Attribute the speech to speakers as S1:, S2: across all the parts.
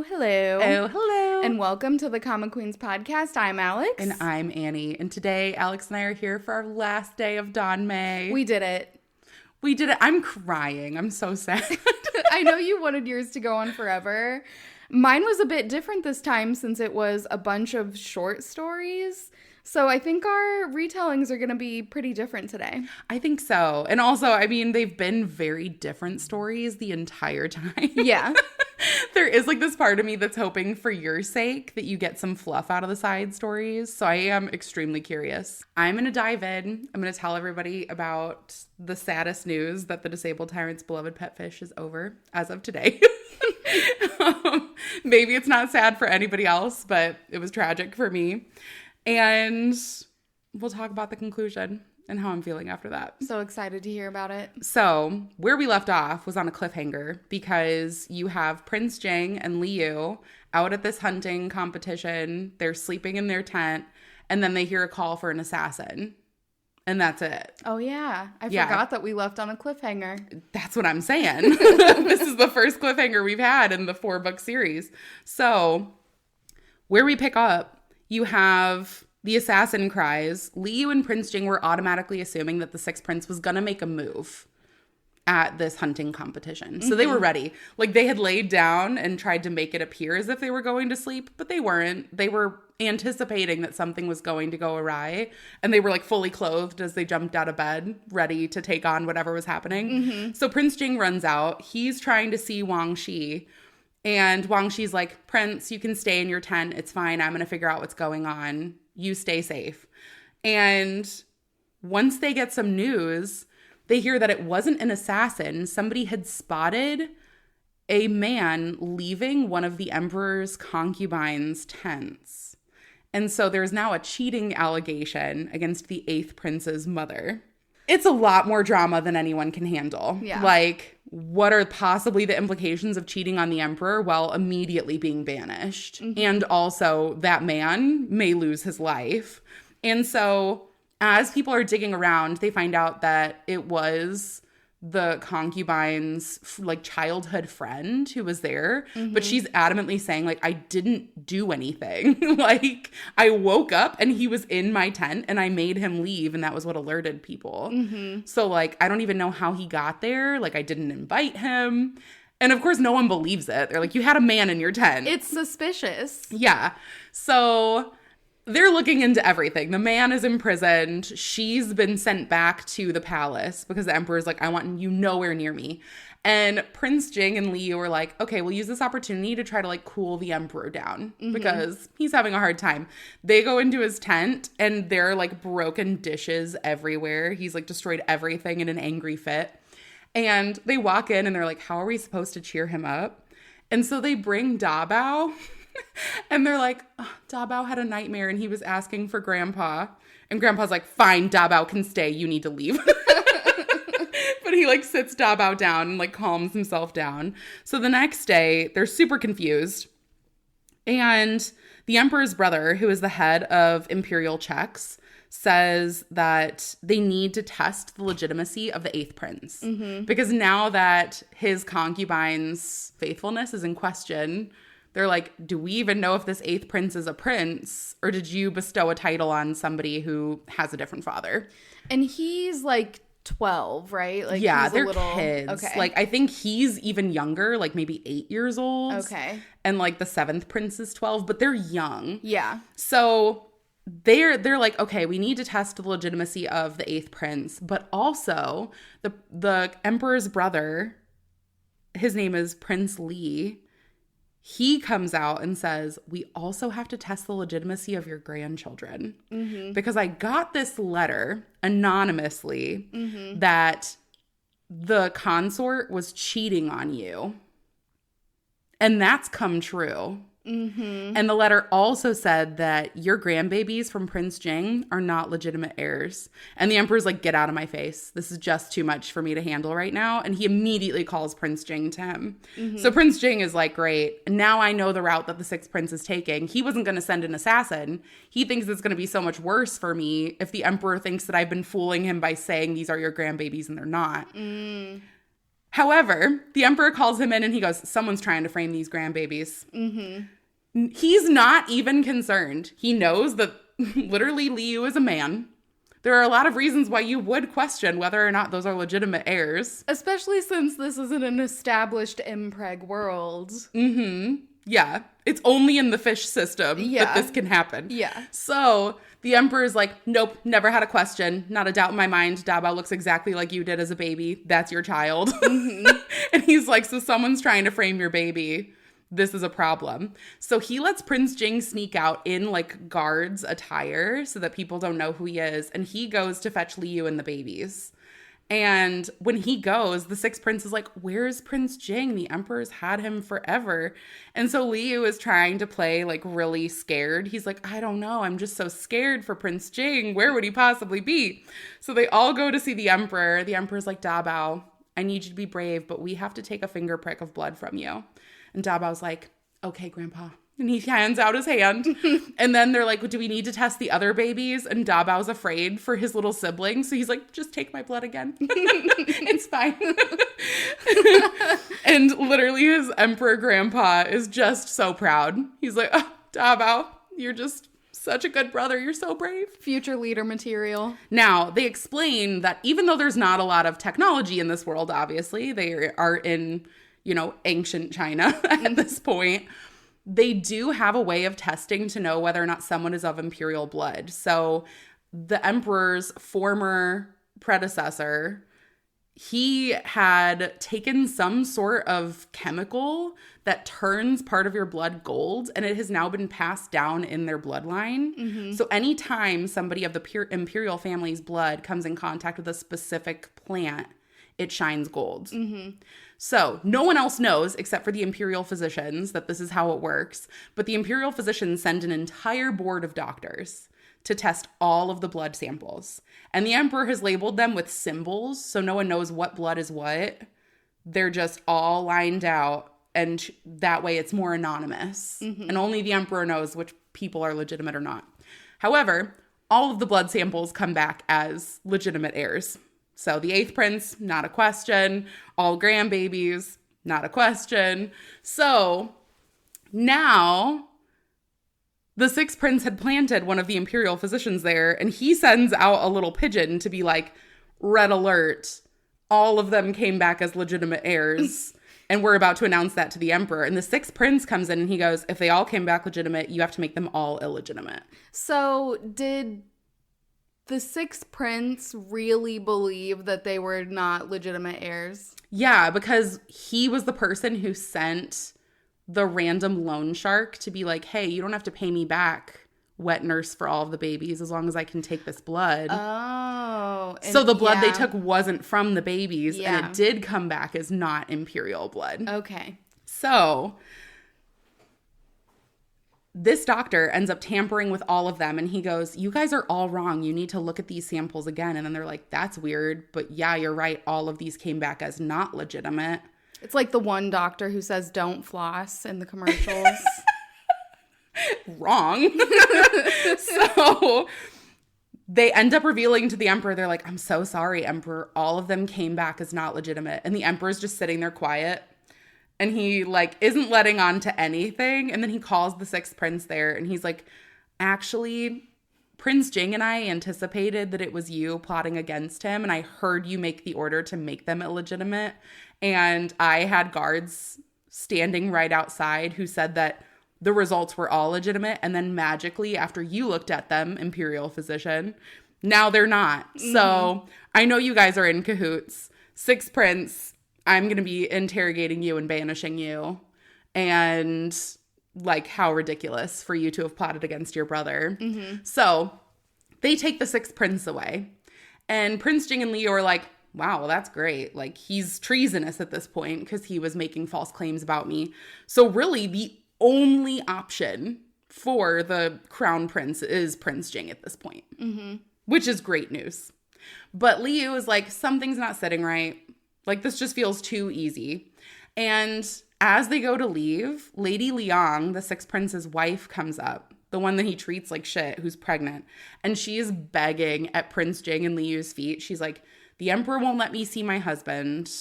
S1: hello.
S2: Oh, hello.
S1: And welcome to the ComiQueen's podcast. I'm Alex.
S2: And I'm Annie. And today, Alex and I are here for our last day of Danmei.
S1: We did it.
S2: We did it. I'm crying. I'm so sad.
S1: I know you wanted yours to go on forever. Mine was a bit different this time since it was a bunch of short stories. So I think our retellings are going to be pretty different today.
S2: I think so. And also, I mean, they've been very different stories the entire time.
S1: Yeah.
S2: There is like this part of me that's hoping for your sake that you get some fluff out of the side stories. So I am extremely curious. I'm going to dive in. I'm going to tell everybody about the saddest news that the disabled tyrant's beloved pet fish is over as of today. Maybe it's not sad for anybody else, but it was tragic for me. And we'll talk about the conclusion and how I'm feeling after that.
S1: So excited to hear about it.
S2: So where we left off was on a cliffhanger because you have Prince Jing and Liu out at this hunting competition. They're sleeping in their tent and then they hear a call for an assassin. And that's it.
S1: Oh, yeah. I forgot that we left on a cliffhanger.
S2: That's what I'm saying. This is the first cliffhanger we've had in the 4-book series. So where we pick up, you have the assassin cries. Liu and Prince Jing were automatically assuming that the Sixth Prince was going to make a move at this hunting competition. So they were ready. Like they had laid down and tried to make it appear as if they were going to sleep, but they weren't. They were anticipating that something was going to go awry. And they were like fully clothed as they jumped out of bed, ready to take on whatever was happening. So Prince Jing runs out. He's trying to see Wang Shi. And Wang Shi's like, Prince, you can stay in your tent. It's fine. I'm going to figure out what's going on. You stay safe. And once they get some news, they hear that it wasn't an assassin. Somebody had spotted a man leaving one of the emperor's concubines' tents. And so there's now a cheating allegation against the 8th prince's mother. It's a lot more drama than anyone can handle.
S1: Yeah.
S2: Like, what are possibly the implications of cheating on the emperor while immediately being banished? And also, that man may lose his life. And so, as people are digging around, they find out that it was the concubine's like childhood friend who was there, but she's adamantly saying like, I didn't do anything. Like I woke up and he was in my tent and I made him leave. And that was what alerted people. So like, I don't even know how he got there. Like I didn't invite him. And of course, no one believes it. They're like, you had a man in your tent.
S1: It's suspicious.
S2: Yeah. So they're looking into everything. The man is imprisoned. She's been sent back to the palace because the emperor's like, I want you nowhere near me. And Prince Jing and Liu are like, okay, we'll use this opportunity to try to like cool the emperor down because he's having a hard time. They go into his tent and there are like broken dishes everywhere. He's like destroyed everything in an angry fit. And they walk in and they're like, how are we supposed to cheer him up? And so they bring Da Bao. And they're like, oh, Da Bao had a nightmare and he was asking for Grandpa. And Grandpa's like, fine, Da Bao can stay. You need to leave. But he like sits Da Bao down and like calms himself down. So the next day, they're super confused. And the emperor's brother, who is the head of imperial checks, says that they need to test the legitimacy of the 8th prince. Because now that his concubine's faithfulness is in question, they're like, do we even know if this 8th prince is a prince? Or did you bestow a title on somebody who has a different father?
S1: And he's like 12, right? Like
S2: yeah,
S1: he's
S2: they're
S1: little
S2: kids.
S1: Okay.
S2: Like, I think he's even younger, like maybe 8 years old.
S1: Okay.
S2: And like the 7th prince is 12, but they're young.
S1: Yeah.
S2: So they're like, okay, we need to test the legitimacy of the 8th prince. But also, the emperor's brother, his name is Prince Li. He comes out and says, we also have to test the legitimacy of your grandchildren. Because I got this letter anonymously that the consort was cheating on you. And that's come true. And the letter also said that your grandbabies from Prince Jing are not legitimate heirs. And the emperor's like, get out of my face. This is just too much for me to handle right now. And he immediately calls Prince Jing to him. So Prince Jing is like, great. Now I know the route that the 6th prince is taking. He wasn't going to send an assassin. He thinks it's going to be so much worse for me if the emperor thinks that I've been fooling him by saying these are your grandbabies and they're not. However, the emperor calls him in and he goes, someone's trying to frame these grandbabies. Mm-hmm. He's not even concerned. He knows that literally Liu is a man. There are a lot of reasons why you would question whether or not those are legitimate heirs.
S1: Especially since this isn't an established impreg world.
S2: Mm-hmm. Yeah. It's only in the fish system that this can happen.
S1: Yeah.
S2: So the emperor's like, nope, never had a question. Not a doubt in my mind. Dabao looks exactly like you did as a baby. That's your child. Mm-hmm. And he's like, so someone's trying to frame your baby. This is a problem. So he lets Prince Jing sneak out in like guard's attire so that people don't know who he is. And he goes to fetch Liu and the babies. And when he goes, the sixth prince is like, where's Prince Jing? The emperor's had him forever. And so Liu is trying to play like really scared. He's like, I don't know. I'm just so scared for Prince Jing. Where would he possibly be? So they all go to see the emperor. The emperor's like, Dabao, I need you to be brave, but we have to take a finger prick of blood from you. And Dabao's like, okay, Grandpa. And he hands out his hand. And then they're like, do we need to test the other babies? And Dabao's afraid for his little siblings. So he's like, just take my blood again. It's fine. And literally his emperor grandpa is just so proud. He's like, oh, Dabao, you're just such a good brother. You're so brave.
S1: Future leader material.
S2: Now, they explain that even though there's not a lot of technology in this world, obviously, they are in, ancient China at this point. They do have a way of testing to know whether or not someone is of imperial blood. So the emperor's former predecessor, he had taken some sort of chemical that turns part of your blood gold, and it has now been passed down in their bloodline. Mm-hmm. So anytime somebody of the imperial family's blood comes in contact with a specific plant, it shines gold. Mm-hmm. So no one else knows except for the imperial physicians that this is how it works. But the imperial physicians send an entire board of doctors to test all of the blood samples. And the emperor has labeled them with symbols, so no one knows what blood is what. They're just all lined out, and that way it's more anonymous. Mm-hmm. And only the emperor knows which people are legitimate or not. However, all of the blood samples come back as legitimate heirs. So the eighth prince, not a question. All grandbabies, not a question. So now the sixth prince had planted one of the imperial physicians there, and he sends out a little pigeon to be like, red alert, all of them came back as legitimate heirs. And we're about to announce that to the emperor. And the sixth prince comes in and he goes, if they all came back legitimate, you have to make them all illegitimate.
S1: So did the sixth prince really believe that they were not legitimate heirs?
S2: Yeah, because he was the person who sent the random loan shark to be like, hey, you don't have to pay me back, wet nurse for all of the babies, as long as I can take this blood.
S1: Oh.
S2: So the blood they took wasn't from the babies, and it did come back as not imperial blood.
S1: Okay.
S2: So this doctor ends up tampering with all of them, and he goes, you guys are all wrong. You need to look at these samples again. And then they're like, that's weird, but yeah, you're right. All of these came back as not legitimate.
S1: It's like the one doctor who says don't floss in the commercials.
S2: Wrong. So they end up revealing to the emperor, they're like, I'm so sorry, emperor. All of them came back as not legitimate. And the emperor's just sitting there quiet. And he, like, isn't letting on to anything. And then he calls the sixth prince there. And he's like, actually, Prince Jing and I anticipated that it was you plotting against him. And I heard you make the order to make them illegitimate. And I had guards standing right outside who said that the results were all legitimate. And then magically, after you looked at them, imperial physician, now they're not. Mm-hmm. So I know you guys are in cahoots. Sixth prince, I'm going to be interrogating you and banishing you. And like, how ridiculous for you to have plotted against your brother. Mm-hmm. So they take the sixth prince away. And Prince Jing and Liu are like, wow, well, that's great. Like, he's treasonous at this point because he was making false claims about me. So really, the only option for the crown prince is Prince Jing at this point, which is great news. But Liu is like, something's not sitting right. Like, this just feels too easy. And as they go to leave, Lady Liang, the sixth prince's wife, comes up, the one that he treats like shit, who's pregnant. And she is begging at Prince Jing and Liu's feet. She's like, the emperor won't let me see my husband.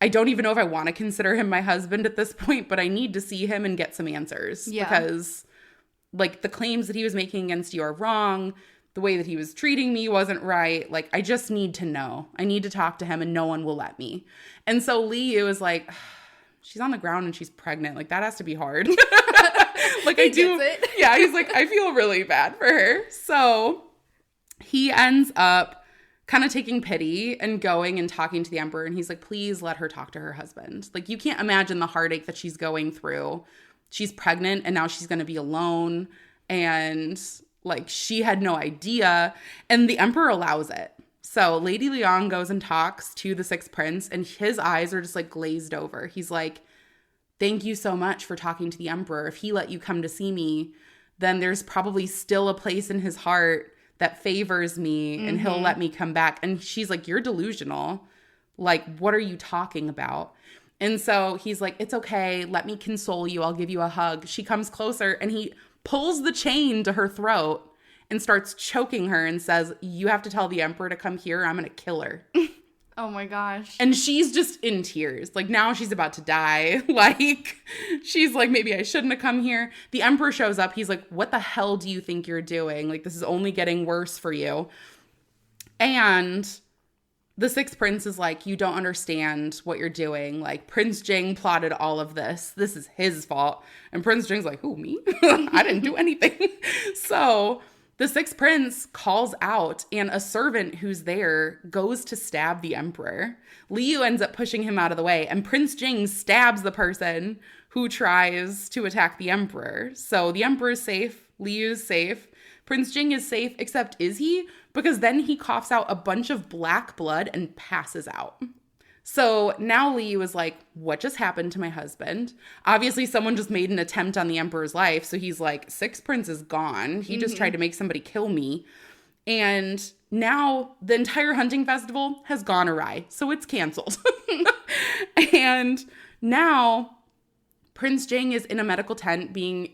S2: I don't even know if I want to consider him my husband at this point, but I need to see him and get some answers.
S1: Yeah.
S2: Because, like, the claims that he was making against you are wrong. The way that he was treating me wasn't right. Like, I just need to know. I need to talk to him, and no one will let me. And so Liu is like, she's on the ground and she's pregnant. Like, that has to be hard. Like, I do. Yeah, he's like, I feel really bad for her. So he ends up kind of taking pity and going and talking to the emperor. And he's like, please let her talk to her husband. Like, you can't imagine the heartache that she's going through. She's pregnant and now she's going to be alone. And like, she had no idea. And the emperor allows it. So Lady Liang goes and talks to the sixth prince, and his eyes are just like glazed over. He's like, thank you so much for talking to the emperor. If he let you come to see me, then there's probably still a place in his heart that favors me, and he'll let me come back. And she's like, you're delusional. Like, what are you talking about? And so he's like, it's okay. Let me console you. I'll give you a hug. She comes closer and he pulls the chain to her throat and starts choking her and says, you have to tell the emperor to come here. I'm going to kill her.
S1: Oh my gosh.
S2: And she's just in tears. Like, now she's about to die. Like, she's like, maybe I shouldn't have come here. The emperor shows up. He's like, what the hell do you think you're doing? Like, this is only getting worse for you. And the sixth prince is like, you don't understand what you're doing. Like, Prince Jing plotted all of this. This is his fault. And Prince Jing's like, who, me? I didn't do anything. So the sixth prince calls out, and a servant who's there goes to stab the emperor. Liu ends up pushing him out of the way, and Prince Jing stabs the person who tries to attack the emperor. So the emperor is safe. Liu's safe. Prince Jing is safe, except is he? Because then he coughs out a bunch of black blood and passes out. So now Liu is like, what just happened to my husband? Obviously, someone just made an attempt on the emperor's life. So he's like, sixth prince is gone. He just tried to make somebody kill me. And now the entire hunting festival has gone awry. So it's canceled. And now Prince Jing is in a medical tent being,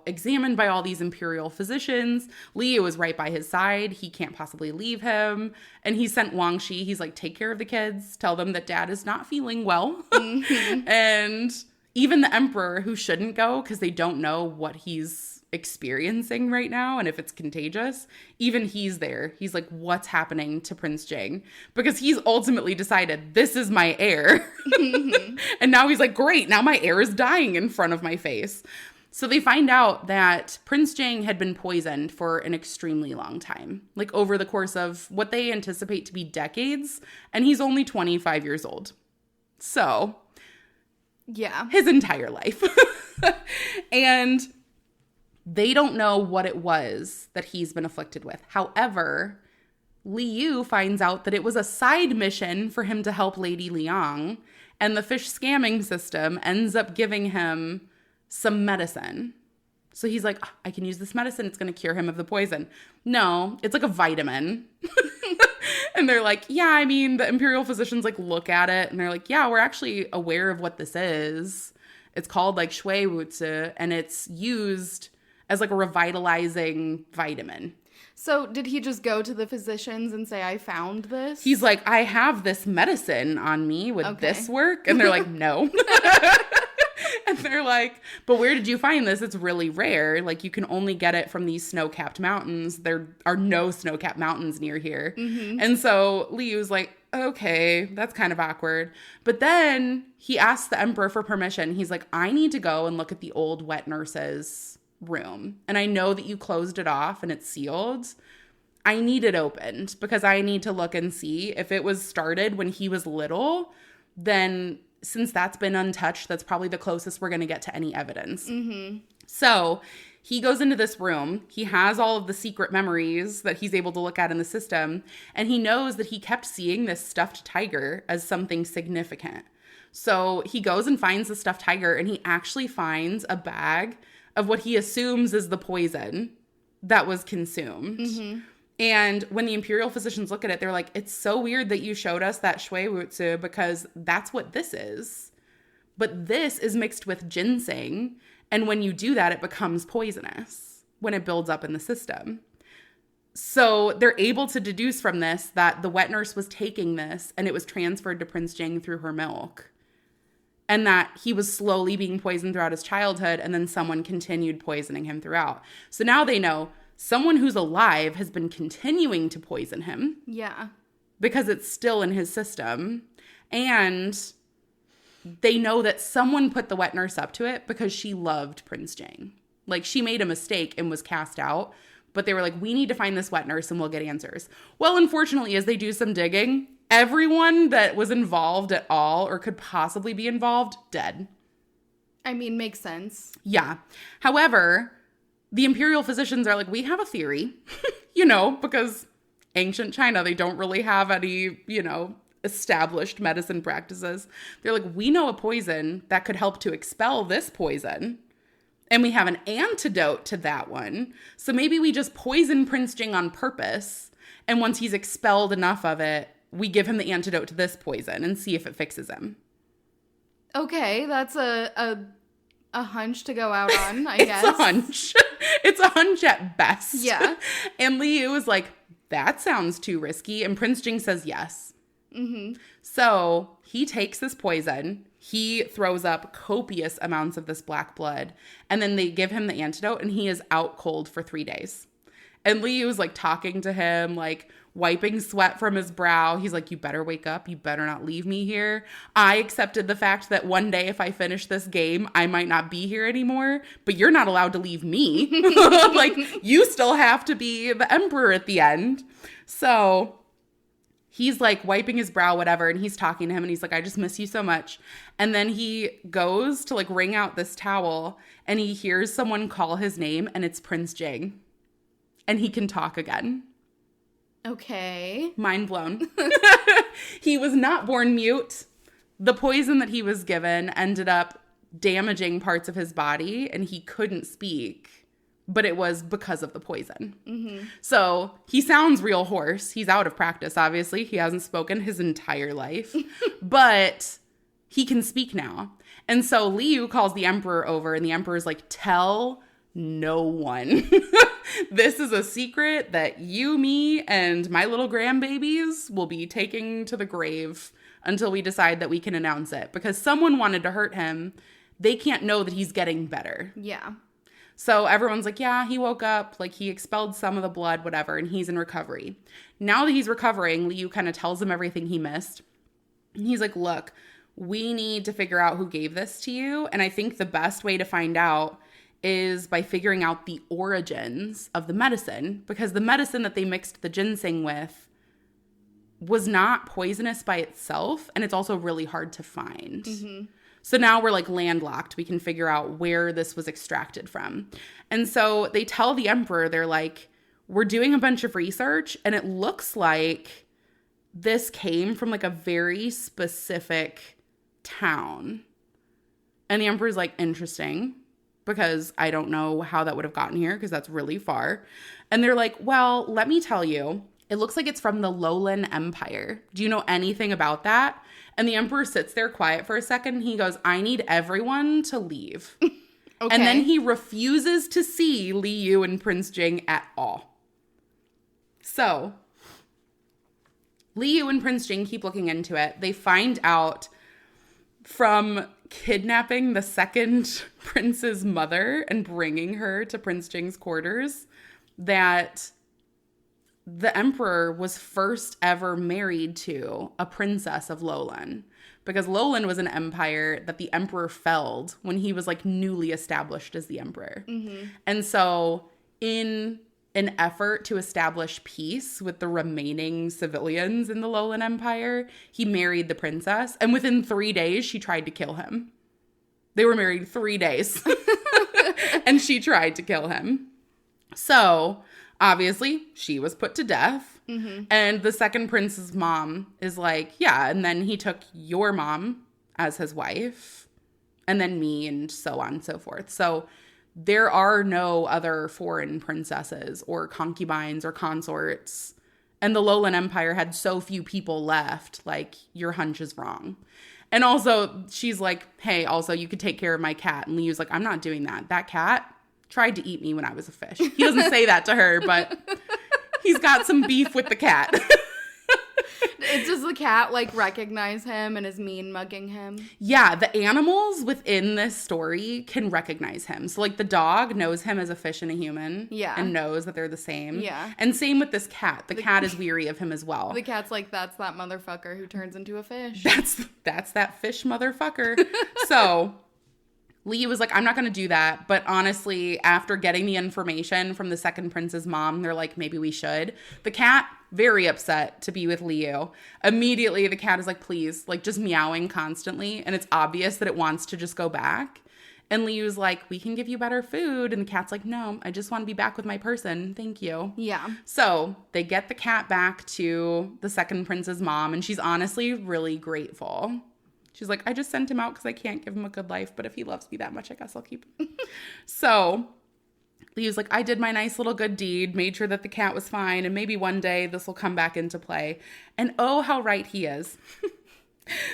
S2: examined by all these imperial physicians. Liu is right by his side. He can't possibly leave him. And he sent Wang Shi. He's like, take care of the kids. Tell them that dad is not feeling well. And even the emperor, who shouldn't go because they don't know what he's experiencing right now and if it's contagious, even he's there. He's like, what's happening to Prince Jing? Because he's ultimately decided, this is my heir. And now he's like, great, now my heir is dying in front of my face. So they find out that Prince Jing had been poisoned for an extremely long time, like over the course of what they anticipate to be decades, and he's only 25 years old. So,
S1: yeah,
S2: his entire life. And they don't know what it was that he's been afflicted with. However, Liu finds out that it was a side mission for him to help Lady Liang, and the fish scamming system ends up giving him some medicine. So he's like, I can use this medicine. It's going to cure him of the poison. No, it's like a vitamin. And they're like, yeah, the imperial physicians like look at it and they're like, yeah, we're actually aware of what this is. It's called like shui wuzi, and it's used as like a revitalizing vitamin.
S1: So did he just go to the physicians and say, I found this?
S2: He's like, I have this medicine on me. Would this work? And they're like, no. And they're like, but where did you find this? It's really rare. Like, you can only get it from these snow-capped mountains. There are no snow-capped mountains near here. And so Liu's like, okay, that's kind of awkward. But then he asks the emperor for permission. He's like, I need to go and look at the old wet nurse's room. And I know that you closed it off and it's sealed. I need it opened because I need to look and see if it was started when he was little. Then since that's been untouched, that's probably the closest we're going to get to any evidence. So he goes into this room. He has all of the secret memories that he's able to look at in the system. And he knows that he kept seeing this stuffed tiger as something significant. So he goes and finds the stuffed tiger, and he actually finds a bag of what he assumes is the poison that was consumed. And when the imperial physicians look at it, they're like, it's so weird that you showed us that shui wuzi because that's what this is. But this is mixed with ginseng. And when you do that, it becomes poisonous when it builds up in the system. So they're able to deduce from this that the wet nurse was taking this and it was transferred to Prince Jing through her milk. And that he was slowly being poisoned throughout his childhood, and then someone continued poisoning him throughout. So now they know someone who's alive has been continuing to poison him.
S1: Yeah.
S2: Because it's still in his system. And they know that someone put the wet nurse up to it because she loved Prince Jing. Like, she made a mistake and was cast out. But they were like, we need to find this wet nurse and we'll get answers. Well, unfortunately, as they do some digging, everyone that was involved at all or could possibly be involved, dead.
S1: I mean, makes sense.
S2: Yeah. However, the imperial physicians are like, we have a theory, because ancient China, they don't really have any, established medicine practices. They're like, we know a poison that could help to expel this poison. And we have an antidote to that one. So maybe we just poison Prince Jing on purpose. And once he's expelled enough of it, we give him the antidote to this poison and see if it fixes him.
S1: Okay, that's a hunch to go out on, I guess.
S2: It's a hunch. It's a hunch at best.
S1: Yeah.
S2: And Liu is like, that sounds too risky. And Prince Jing says yes.
S1: Mm-hmm.
S2: So he takes this poison. He throws up copious amounts of this black blood. And then they give him the antidote and he is out cold for 3 days. And Liu is like talking to him, like wiping sweat from his brow. He's like, you better wake up. You better not leave me here. I accepted the fact that one day if I finish this game, I might not be here anymore, but you're not allowed to leave me. Like, you still have to be the emperor at the end. So he's like wiping his brow, whatever, and he's talking to him and he's like, I just miss you so much. And then he goes to like wring out this towel and he hears someone call his name and it's Prince Jing. And he can talk again.
S1: Okay.
S2: Mind blown. He was not born mute. The poison that he was given ended up damaging parts of his body and he couldn't speak. But it was because of the poison.
S1: Mm-hmm.
S2: So he sounds real hoarse. He's out of practice, obviously. He hasn't spoken his entire life. But he can speak now. And so Liu calls the emperor over and the emperor's like, tell no one. This is a secret that you, me, and my little grandbabies will be taking to the grave until we decide that we can announce it. Because someone wanted to hurt him. They can't know that he's getting better.
S1: Yeah.
S2: So everyone's like, yeah, he woke up, like he expelled some of the blood, whatever, and he's in recovery. Now that he's recovering, Liu kind of tells him everything he missed. And he's like, look, we need to figure out who gave this to you. And I think the best way to find out is by figuring out the origins of the medicine, because the medicine that they mixed the ginseng with was not poisonous by itself, and it's also really hard to find. Mm-hmm. So now we're like landlocked. We can figure out where this was extracted from. And so they tell the emperor, they're like, we're doing a bunch of research and it looks like this came from like a very specific town. And the emperor's like, interesting, because I don't know how that would have gotten here because that's really far. And they're like, well, let me tell you, it looks like it's from the Lowland Empire. Do you know anything about that? And the emperor sits there quiet for a second. He goes, I need everyone to leave. Okay. And then he refuses to see Liu and Prince Jing at all. So Liu and Prince Jing keep looking into it. They find out from kidnapping the second prince's mother and bringing her to Prince Jing's quarters that the emperor was first ever married to a princess of Lowland, because Lowland was an empire that the emperor felled when he was like newly established as the emperor. Mm-hmm. And so in an effort to establish peace with the remaining civilians in the Lowland Empire, he married the princess. And within 3 days, she tried to kill him. They were married 3 days. And she tried to kill him. So obviously, she was put to death. Mm-hmm. And the second prince's mom is like, yeah, and then he took your mom as his wife, and then me, and so on and so forth. So there are no other foreign princesses or concubines or consorts. And the Lowland Empire had so few people left, like, your hunch is wrong. And also, she's like, hey, also, you could take care of my cat. And Liu's like, I'm not doing that. That cat tried to eat me when I was a fish. He doesn't say that to her, but He's got some beef with the cat.
S1: Does the cat, like, recognize him and is mean mugging him?
S2: Yeah, the animals within this story can recognize him. So, like, the dog knows him as a fish and a human.
S1: Yeah.
S2: And knows that they're the same.
S1: Yeah.
S2: And same with this cat. The cat is weary of him as well.
S1: The cat's like, that's that motherfucker who turns into a fish.
S2: That's that fish motherfucker. So Lee was like, I'm not going to do that. But honestly, after getting the information from the second prince's mom, they're like, maybe we should. The cat, very upset to be with Liu. Immediately, the cat is like, please, like just meowing constantly. And it's obvious that it wants to just go back. And Liu's like, we can give you better food. And the cat's like, no, I just want to be back with my person. Thank you.
S1: Yeah.
S2: So they get the cat back to the second prince's mom. And she's honestly really grateful. She's like, I just sent him out because I can't give him a good life. But if he loves me that much, I guess I'll keep him. So Liu's like, I did my nice little good deed, made sure that the cat was fine. And maybe one day this will come back into play. And oh, how right he is.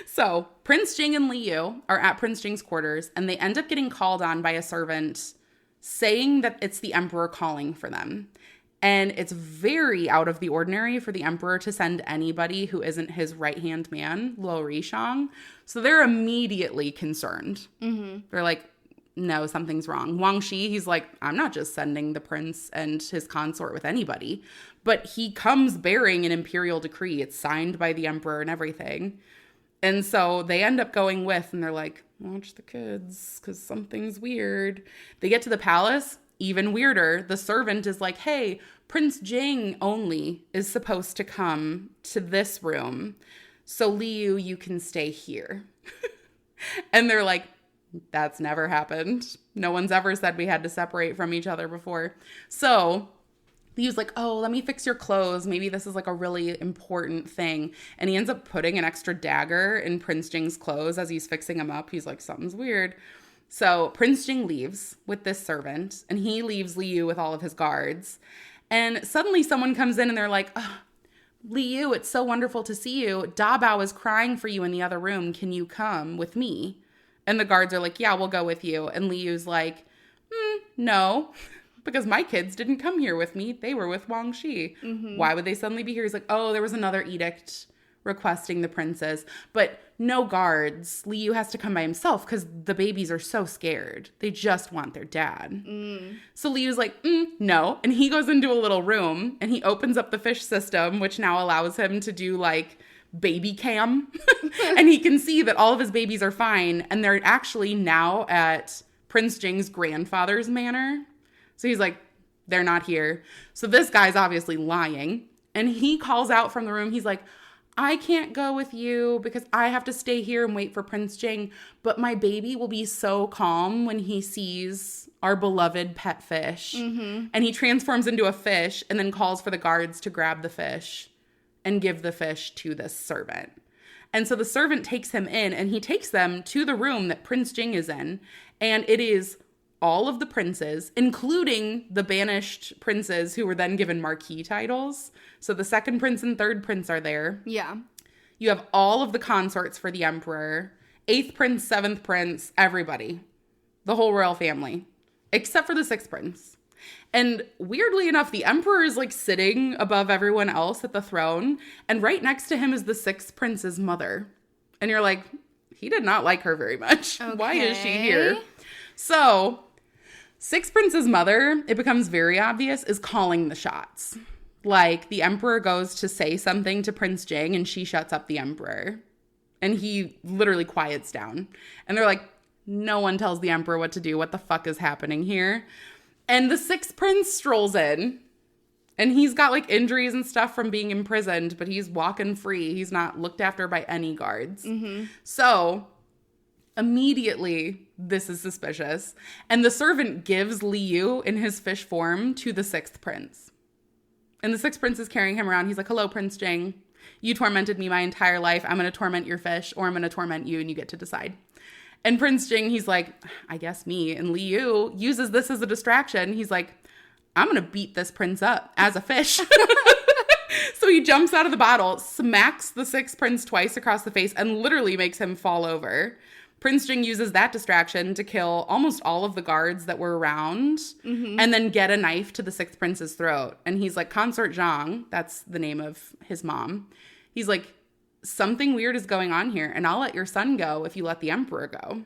S2: So Prince Jing and Liu are at Prince Jing's quarters. And they end up getting called on by a servant saying that it's the emperor calling for them. And it's very out of the ordinary for the emperor to send anybody who isn't his right-hand man, Luo Rishang. So they're immediately concerned. Mm-hmm. They're like, no, something's wrong. Wang Shi, he's like, I'm not just sending the prince and his consort with anybody. But he comes bearing an imperial decree. It's signed by the emperor and everything. And so they end up going with, and they're like, watch the kids, because something's weird. They get to the palace. Even weirder, the servant is like, hey, Prince Jing only is supposed to come to this room. So Liu, you can stay here. And they're like, that's never happened. No one's ever said we had to separate from each other before. So Liu's like, oh, let me fix your clothes. Maybe this is like a really important thing. And he ends up putting an extra dagger in Prince Jing's clothes as he's fixing him up. He's like, something's weird. So Prince Jing leaves with this servant, and he leaves Liu with all of his guards. And suddenly someone comes in and they're like, oh, Liu, it's so wonderful to see you. Da Bao is crying for you in the other room. Can you come with me? And the guards are like, yeah, we'll go with you. And Liu's like, no, because my kids didn't come here with me. They were with Wang Shi. Mm-hmm. Why would they suddenly be here? He's like, oh, there was another edict requesting the princes, but no guards. Liu has to come by himself because the babies are so scared. They just want their dad. So Liu's like, no. And he goes into a little room and he opens up the fish system, which now allows him to do like baby cam. And he can see that all of his babies are fine. And they're actually now at Prince Jing's grandfather's manor. So he's like, they're not here. So this guy's obviously lying. And he calls out from the room. He's like, I can't go with you because I have to stay here and wait for Prince Jing. But my baby will be so calm when he sees our beloved pet fish. Mm-hmm. And he transforms into a fish and then calls for the guards to grab the fish and give the fish to this servant. And so the servant takes him in and he takes them to the room that Prince Jing is in. And it is all of the princes, including the banished princes who were then given marquee titles. So the second prince and third prince are there.
S1: Yeah.
S2: You have all of the consorts for the emperor, 8th prince, 7th prince, everybody. The whole royal family. Except for the 6th prince. And weirdly enough, the emperor is like sitting above everyone else at the throne. And right next to him is the 6th prince's mother. And you're like, he did not like her very much. Okay. Why is she here? So 6th prince's mother, it becomes very obvious, is calling the shots. Like, the emperor goes to say something to Prince Jing, and she shuts up the emperor. And he literally quiets down. And they're like, no one tells the emperor what to do. What the fuck is happening here? And the 6th prince strolls in. And he's got, like, injuries and stuff from being imprisoned, but he's walking free. He's not looked after by any guards. Mm-hmm. So immediately, this is suspicious. And the servant gives Liu in his fish form to the 6th prince. And the 6th prince is carrying him around. He's like, hello, Prince Jing. You tormented me my entire life. I'm going to torment your fish, or I'm going to torment you, and you get to decide. And Prince Jing, he's like, I guess me. And Liu uses this as a distraction. He's like, I'm going to beat this prince up as a fish. So he jumps out of the bottle, smacks the 6th prince twice across the face, and literally makes him fall over. Prince Jing uses that distraction to kill almost all of the guards that were around and then get a knife to the sixth prince's throat. And he's like, Consort Zhang, that's the name of his mom. He's like, something weird is going on here, and I'll let your son go if you let the emperor go.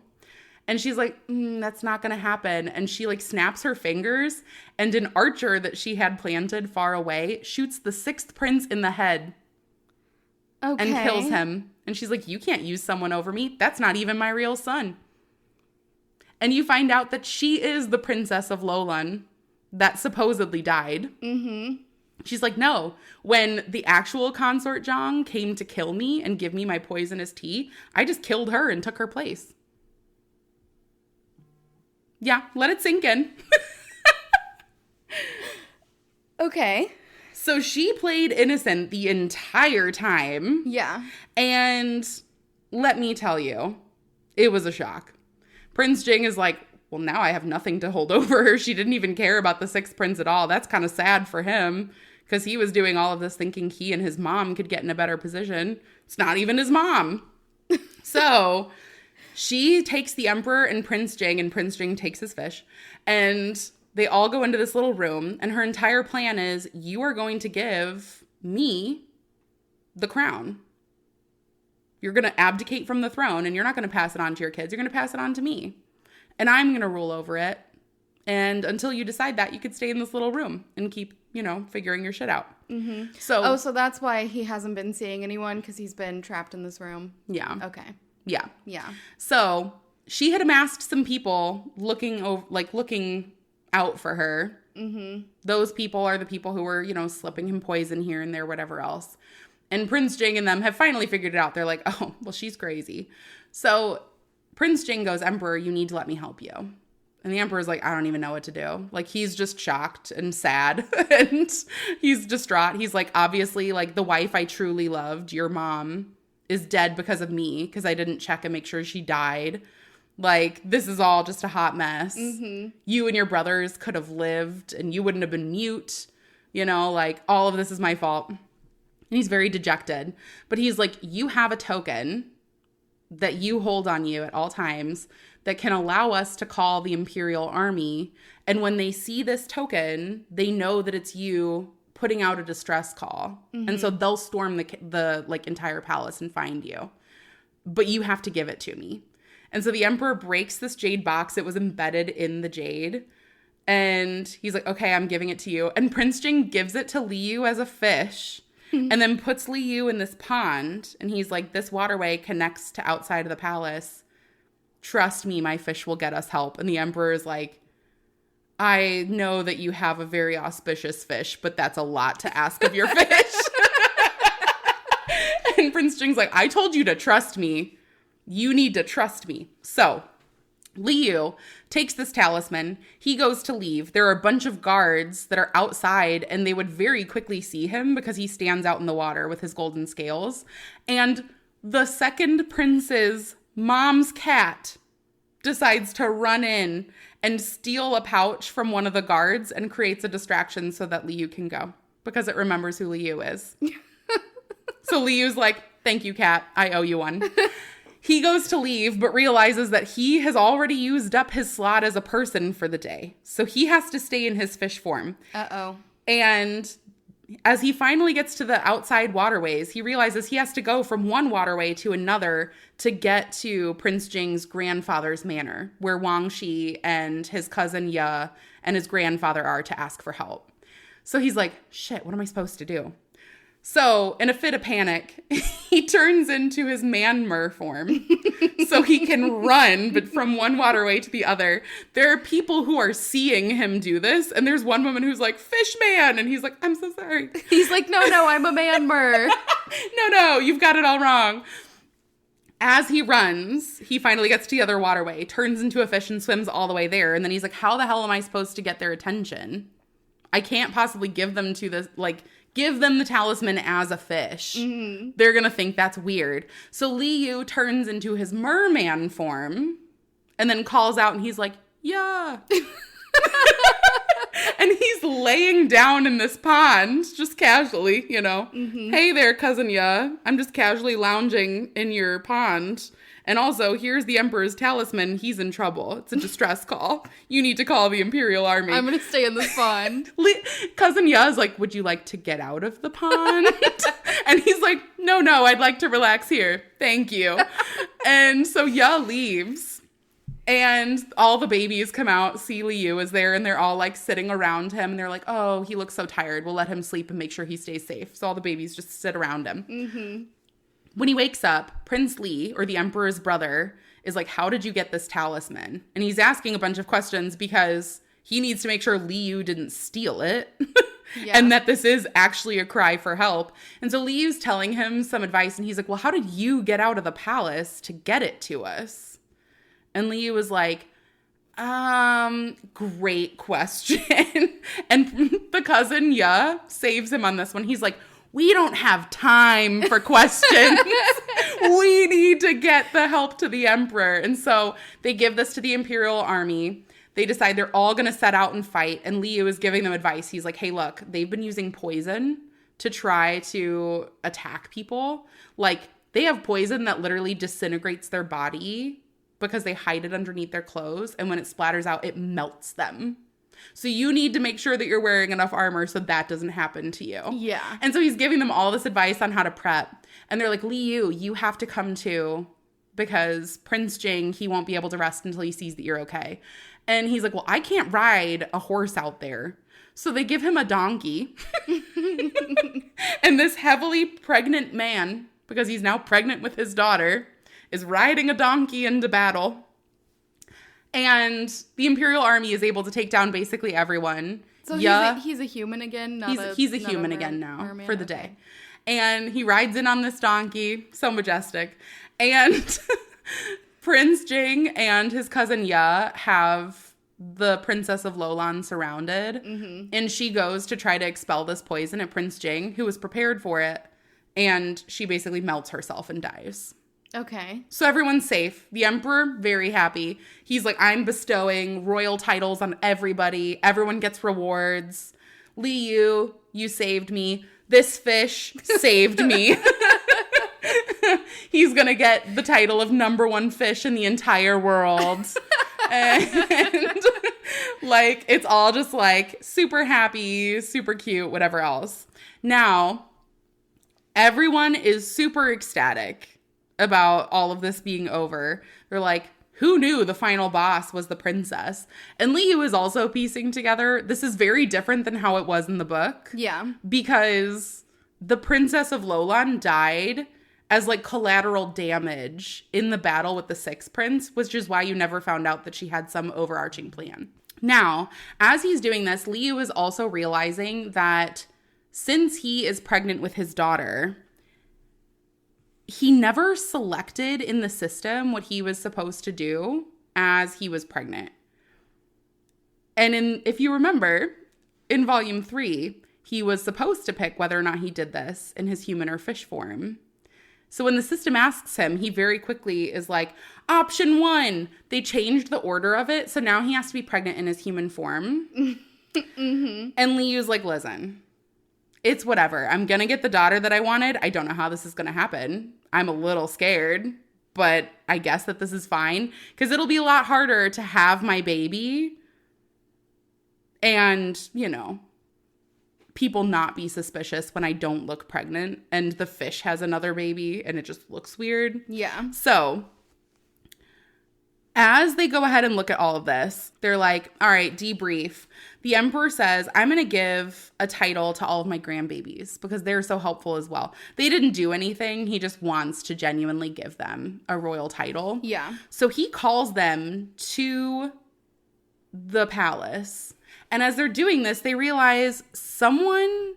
S2: And she's like, that's not going to happen. And she like snaps her fingers, and an archer that she had planted far away shoots the sixth prince in the head and kills him. And she's like, you can't use someone over me. That's not even my real son. And you find out that she is the princess of Lolun that supposedly died. She's like, no, when the actual Consort Zhang came to kill me and give me my poisonous tea, I just killed her and took her place. Yeah, let it sink in.
S1: Okay.
S2: So she played innocent the entire time.
S1: Yeah.
S2: And let me tell you, it was a shock. Prince Jing is like, well, now I have nothing to hold over her. She didn't even care about the sixth prince at all. That's kind of sad for him, because he was doing all of this thinking he and his mom could get in a better position. It's not even his mom. So she takes the emperor and Prince Jing takes his fish, and they all go into this little room, and her entire plan is, you are going to give me the crown. You're going to abdicate from the throne, and you're not going to pass it on to your kids. You're going to pass it on to me, and I'm going to rule over it. And until you decide that, you could stay in this little room and keep, figuring your shit out. So
S1: that's why he hasn't been seeing anyone, because he's been trapped in this room.
S2: Yeah.
S1: Okay.
S2: Yeah.
S1: Yeah.
S2: So she had amassed some people looking out for her. Those people are the people who were, slipping him poison here and there, whatever else. And Prince Jing and them have finally figured it out. They're like, oh, well, she's crazy. So Prince Jing goes, Emperor, you need to let me help you. And the emperor's like, I don't even know what to do. Like, he's just shocked and sad and he's distraught. He's like, obviously, like, the wife I truly loved, your mom, is dead because of me, because I didn't check and make sure she died. Like, this is all just a hot mess. You and your brothers could have lived and you wouldn't have been mute. Like, all of this is my fault. And he's very dejected. But he's like, you have a token that you hold on you at all times that can allow us to call the Imperial Army. And when they see this token, they know that it's you putting out a distress call. And so they'll storm the entire palace and find you. But you have to give it to me. And so the emperor breaks this jade box. It was embedded in the jade. And he's like, okay, I'm giving it to you. And Prince Jing gives it to Liu as a fish. And then puts Liu in this pond. And he's like, this waterway connects to outside of the palace. Trust me, my fish will get us help. And the emperor is like, I know that you have a very auspicious fish, but that's a lot to ask of your fish. And Prince Jing's like, I told you to trust me. You need to trust me. So Liu takes this talisman. He goes to leave. There are a bunch of guards that are outside, and they would very quickly see him because he stands out in the water with his golden scales. And the second prince's mom's cat decides to run in and steal a pouch from one of the guards and creates a distraction so that Liu can go, because it remembers who Liu is. So Liu's like, thank you, cat. I owe you one. He goes to leave, but realizes that he has already used up his slot as a person for the day. So he has to stay in his fish form.
S1: Uh-oh.
S2: And as he finally gets to the outside waterways, he realizes he has to go from one waterway to another to get to Prince Jing's grandfather's manor, where Wang Shi and his cousin Ye and his grandfather are to ask for help. So he's like, shit, what am I supposed to do? So, in a fit of panic, he turns into his man-mer form so he can run, but from one waterway to the other. There are people who are seeing him do this, and there's one woman who's like, fish man, and he's like, I'm so sorry.
S1: He's like, no, I'm a man-mer.
S2: No, you've got it all wrong. As he runs, he finally gets to the other waterway, turns into a fish and swims all the way there, and then he's like, how the hell am I supposed to get their attention? I can't possibly give them the talisman as a fish. They're going to think that's weird. So Liu turns into his merman form and then calls out, and he's like, yeah. And he's laying down in this pond just casually, Hey there, cousin Ya. I'm just casually lounging in your pond. And also, here's the Emperor's talisman. He's in trouble. It's a distress call. You need to call the Imperial Army.
S1: I'm going to stay in this pond.
S2: Cousin Ya is like, would you like to get out of the pond? And he's like, no, I'd like to relax here. Thank you. And so Ya leaves. And all the babies come out. See Liu is there, and they're all like sitting around him. And they're like, oh, he looks so tired. We'll let him sleep and make sure he stays safe. So all the babies just sit around him. Mm-hmm. When he wakes up, Prince Li, or the Emperor's brother, is like, how did you get this talisman? And he's asking a bunch of questions because he needs to make sure Liu didn't steal it. Yeah. And that this is actually a cry for help. And so Liu's telling him some advice, and he's like, well, how did you get out of the palace to get it to us? And Liu was like, great question. And the cousin Ya saves him on this one. He's like, we don't have time for questions. We need to get the help to the Emperor. And so they give this to the Imperial Army. They decide they're all going to set out and fight. And Liu is giving them advice. He's like, hey, look, they've been using poison to try to attack people. Like, they have poison that literally disintegrates their body because they hide it underneath their clothes. And when it splatters out, it melts them. So you need to make sure that you're wearing enough armor so that doesn't happen to you.
S1: Yeah.
S2: And so he's giving them all this advice on how to prep. And they're like, Liu, you have to come too, because Prince Jing, he won't be able to rest until he sees that you're okay. And he's like, well, I can't ride a horse out there. So they give him a donkey. And this heavily pregnant man, because he's now pregnant with his daughter, is riding a donkey into battle. And the Imperial Army is able to take down basically everyone.
S1: So he's a human again?
S2: He's a human again now for the day. And he rides in on this donkey. So majestic. And Prince Jing and his cousin Ya have the Princess of Lolan surrounded. Mm-hmm. And she goes to try to expel this poison at Prince Jing, who was prepared for it. And she basically melts herself and dies.
S1: Okay.
S2: So everyone's safe. The Emperor, very happy. He's like, I'm bestowing royal titles on everybody. Everyone gets rewards. Liu, you saved me. This fish saved me. He's going to get the title of #1 fish in the entire world. And like, it's all just like super happy, super cute, whatever else. Now, everyone is super ecstatic about all of this being over. They're like, who knew the final boss was the princess? And Liu is also piecing together, this is very different than how it was in the book.
S1: Yeah.
S2: Because the Princess of Lolan died as like collateral damage in the battle with the Sixth Prince, which is why you never found out that she had some overarching plan. Now, as he's doing this, Liu is also realizing that since he is pregnant with his daughter, he never selected in the system what he was supposed to do as he was pregnant. And if you remember, in Volume 3, he was supposed to pick whether or not he did this in his human or fish form. So when the system asks him, he very quickly is like, option 1. They changed the order of it, so now he has to be pregnant in his human form. Mm-hmm. And Liu's like, listen, it's whatever. I'm going to get the daughter that I wanted. I don't know how this is going to happen. I'm a little scared, but I guess that this is fine because it'll be a lot harder to have my baby and, you know, people not be suspicious when I don't look pregnant and the fish has another baby and it just looks weird.
S1: Yeah.
S2: So as they go ahead and look at all of this, they're like, all right, debrief. The Emperor says, I'm going to give a title to all of my grandbabies because they're so helpful as well. They didn't do anything. He just wants to genuinely give them a royal title.
S1: Yeah.
S2: So he calls them to the palace. And as they're doing this, they realize someone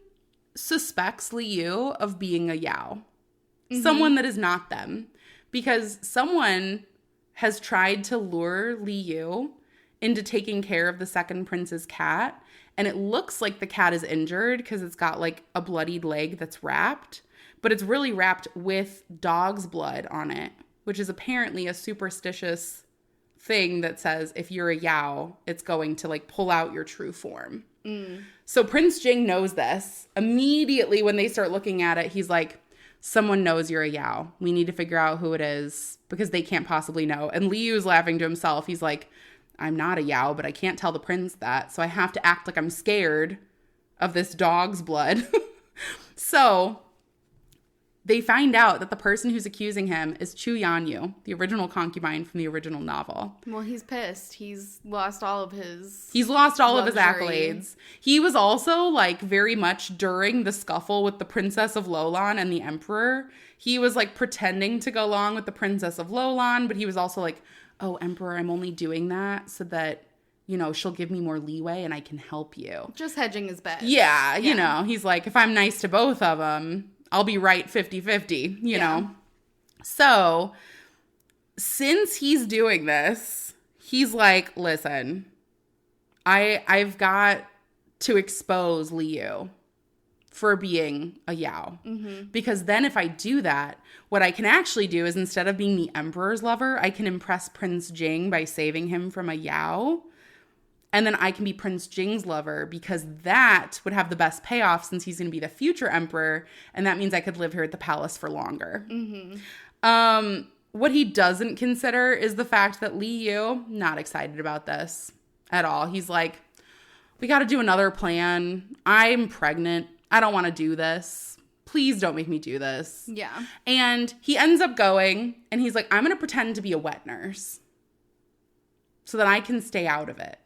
S2: suspects Liu of being a Yao. Mm-hmm. Someone that is not them. Because someone has tried to lure Liu into taking care of the second prince's cat. And it looks like the cat is injured because it's got like a bloodied leg that's wrapped. But it's really wrapped with dog's blood on it, which is apparently a superstitious thing that says if you're a Yao, it's going to like pull out your true form. So Prince Jing knows this. Immediately when they start looking at it, he's like, someone knows you're a Yao. We need to figure out who it is because they can't possibly know. And Liu's laughing to himself. He's like, I'm not a Yao, but I can't tell the prince that. So I have to act like I'm scared of this dog's blood. So they find out that the person who's accusing him is Chu Yanyu, the original concubine from the original novel.
S1: Well, he's pissed. He's lost all of his
S2: accolades. He was also like very much during the scuffle with the Princess of Lolan and the Emperor. He was like pretending to go along with the Princess of Lolan, but he was also like, oh, Emperor, I'm only doing that so that, you know, she'll give me more leeway and I can help you.
S1: Just hedging his bet.
S2: Yeah, you know, he's like, if I'm nice to both of them, I'll be right 50-50, you know? So, since he's doing this, he's like, listen, I've got to expose Liu for being a Yao. Mm-hmm. Because then if I do that, what I can actually do is instead of being the Emperor's lover, I can impress Prince Jing by saving him from a Yao. And then I can be Prince Jing's lover because that would have the best payoff since he's going to be the future emperor. And that means I could live here at the palace for longer. Mm-hmm. What he doesn't consider is the fact that Liu, not excited about this at all. He's like, we got to do another plan. I'm pregnant. I don't want to do this. Please don't make me do this.
S1: Yeah.
S2: And he ends up going and he's like, I'm going to pretend to be a wet nurse so that I can stay out of it.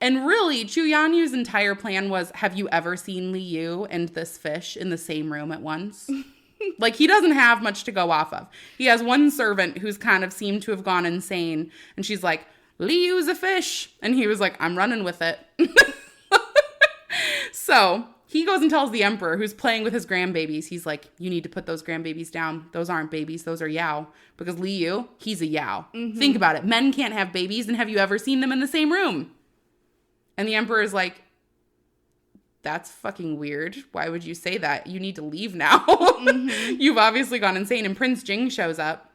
S2: And really, Chu Yanyu's entire plan was, have you ever seen Liu and this fish in the same room at once? Like, he doesn't have much to go off of. He has one servant who's kind of seemed to have gone insane. And she's like, Liu's a fish. And he was like, I'm running with it. So he goes and tells the emperor, who's playing with his grandbabies. He's like, you need to put those grandbabies down. Those aren't babies. Those are Yao. Because Liu, he's a Yao. Mm-hmm. Think about it. Men can't have babies. And have you ever seen them in the same room? And the emperor is like, that's fucking weird. Why would you say that? You need to leave now. Mm-hmm. You've obviously gone insane. And Prince Jing shows up.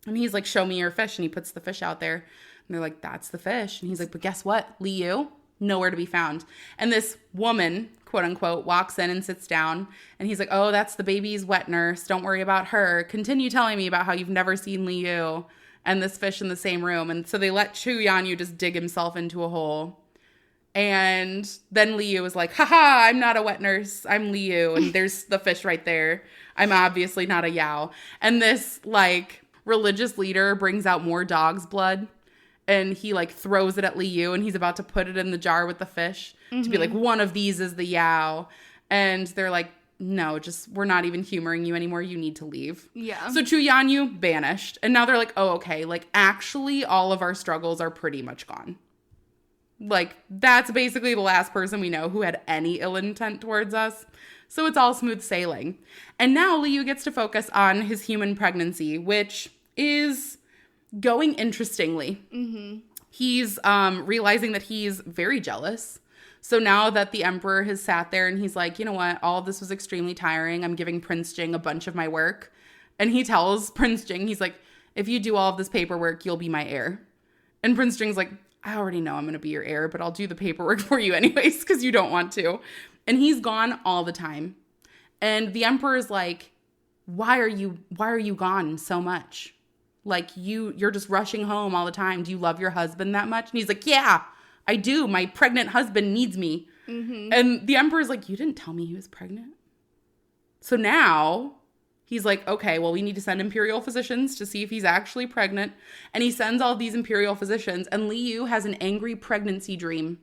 S2: And he's like, show me your fish. And he puts the fish out there. And they're like, that's the fish. And he's like, but guess what? Liu, nowhere to be found. And this woman, quote unquote, walks in and sits down. And he's like, oh, that's the baby's wet nurse. Don't worry about her. Continue telling me about how you've never seen Liu and this fish in the same room. And so they let Chu Yanyu just dig himself into a hole. And then Liu was like, haha, I'm not a wet nurse. I'm Liu. And there's the fish right there. I'm obviously not a Yao. And this, like, religious leader brings out more dog's blood. And he, like, throws it at Liu. And he's about to put it in the jar with the fish. Mm-hmm. To be like, one of these is the Yao. And they're like, no, just, we're not even humoring you anymore. You need to leave.
S1: Yeah.
S2: So Chu Yanyu banished. And now they're like, oh, okay. Like, actually, all of our struggles are pretty much gone. Like, that's basically the last person we know who had any ill intent towards us. So it's all smooth sailing. And now Liu gets to focus on his human pregnancy, which is going interestingly. Mm-hmm. He's realizing that he's very jealous. So now that the emperor has sat there and he's like, you know what? All of this was extremely tiring. I'm giving Prince Jing a bunch of my work. And he tells Prince Jing, he's like, if you do all of this paperwork, you'll be my heir. And Prince Jing's like, I already know I'm going to be your heir, but I'll do the paperwork for you anyways because you don't want to. And he's gone all the time. And the emperor's like, why are you gone so much? Like, you're just rushing home all the time. Do you love your husband that much? And he's like, yeah, I do. My pregnant husband needs me. Mm-hmm. And the emperor's like, you didn't tell me he was pregnant. So now he's like, okay, well, we need to send imperial physicians to see if he's actually pregnant. And he sends all these imperial physicians. And Liu has an angry pregnancy dream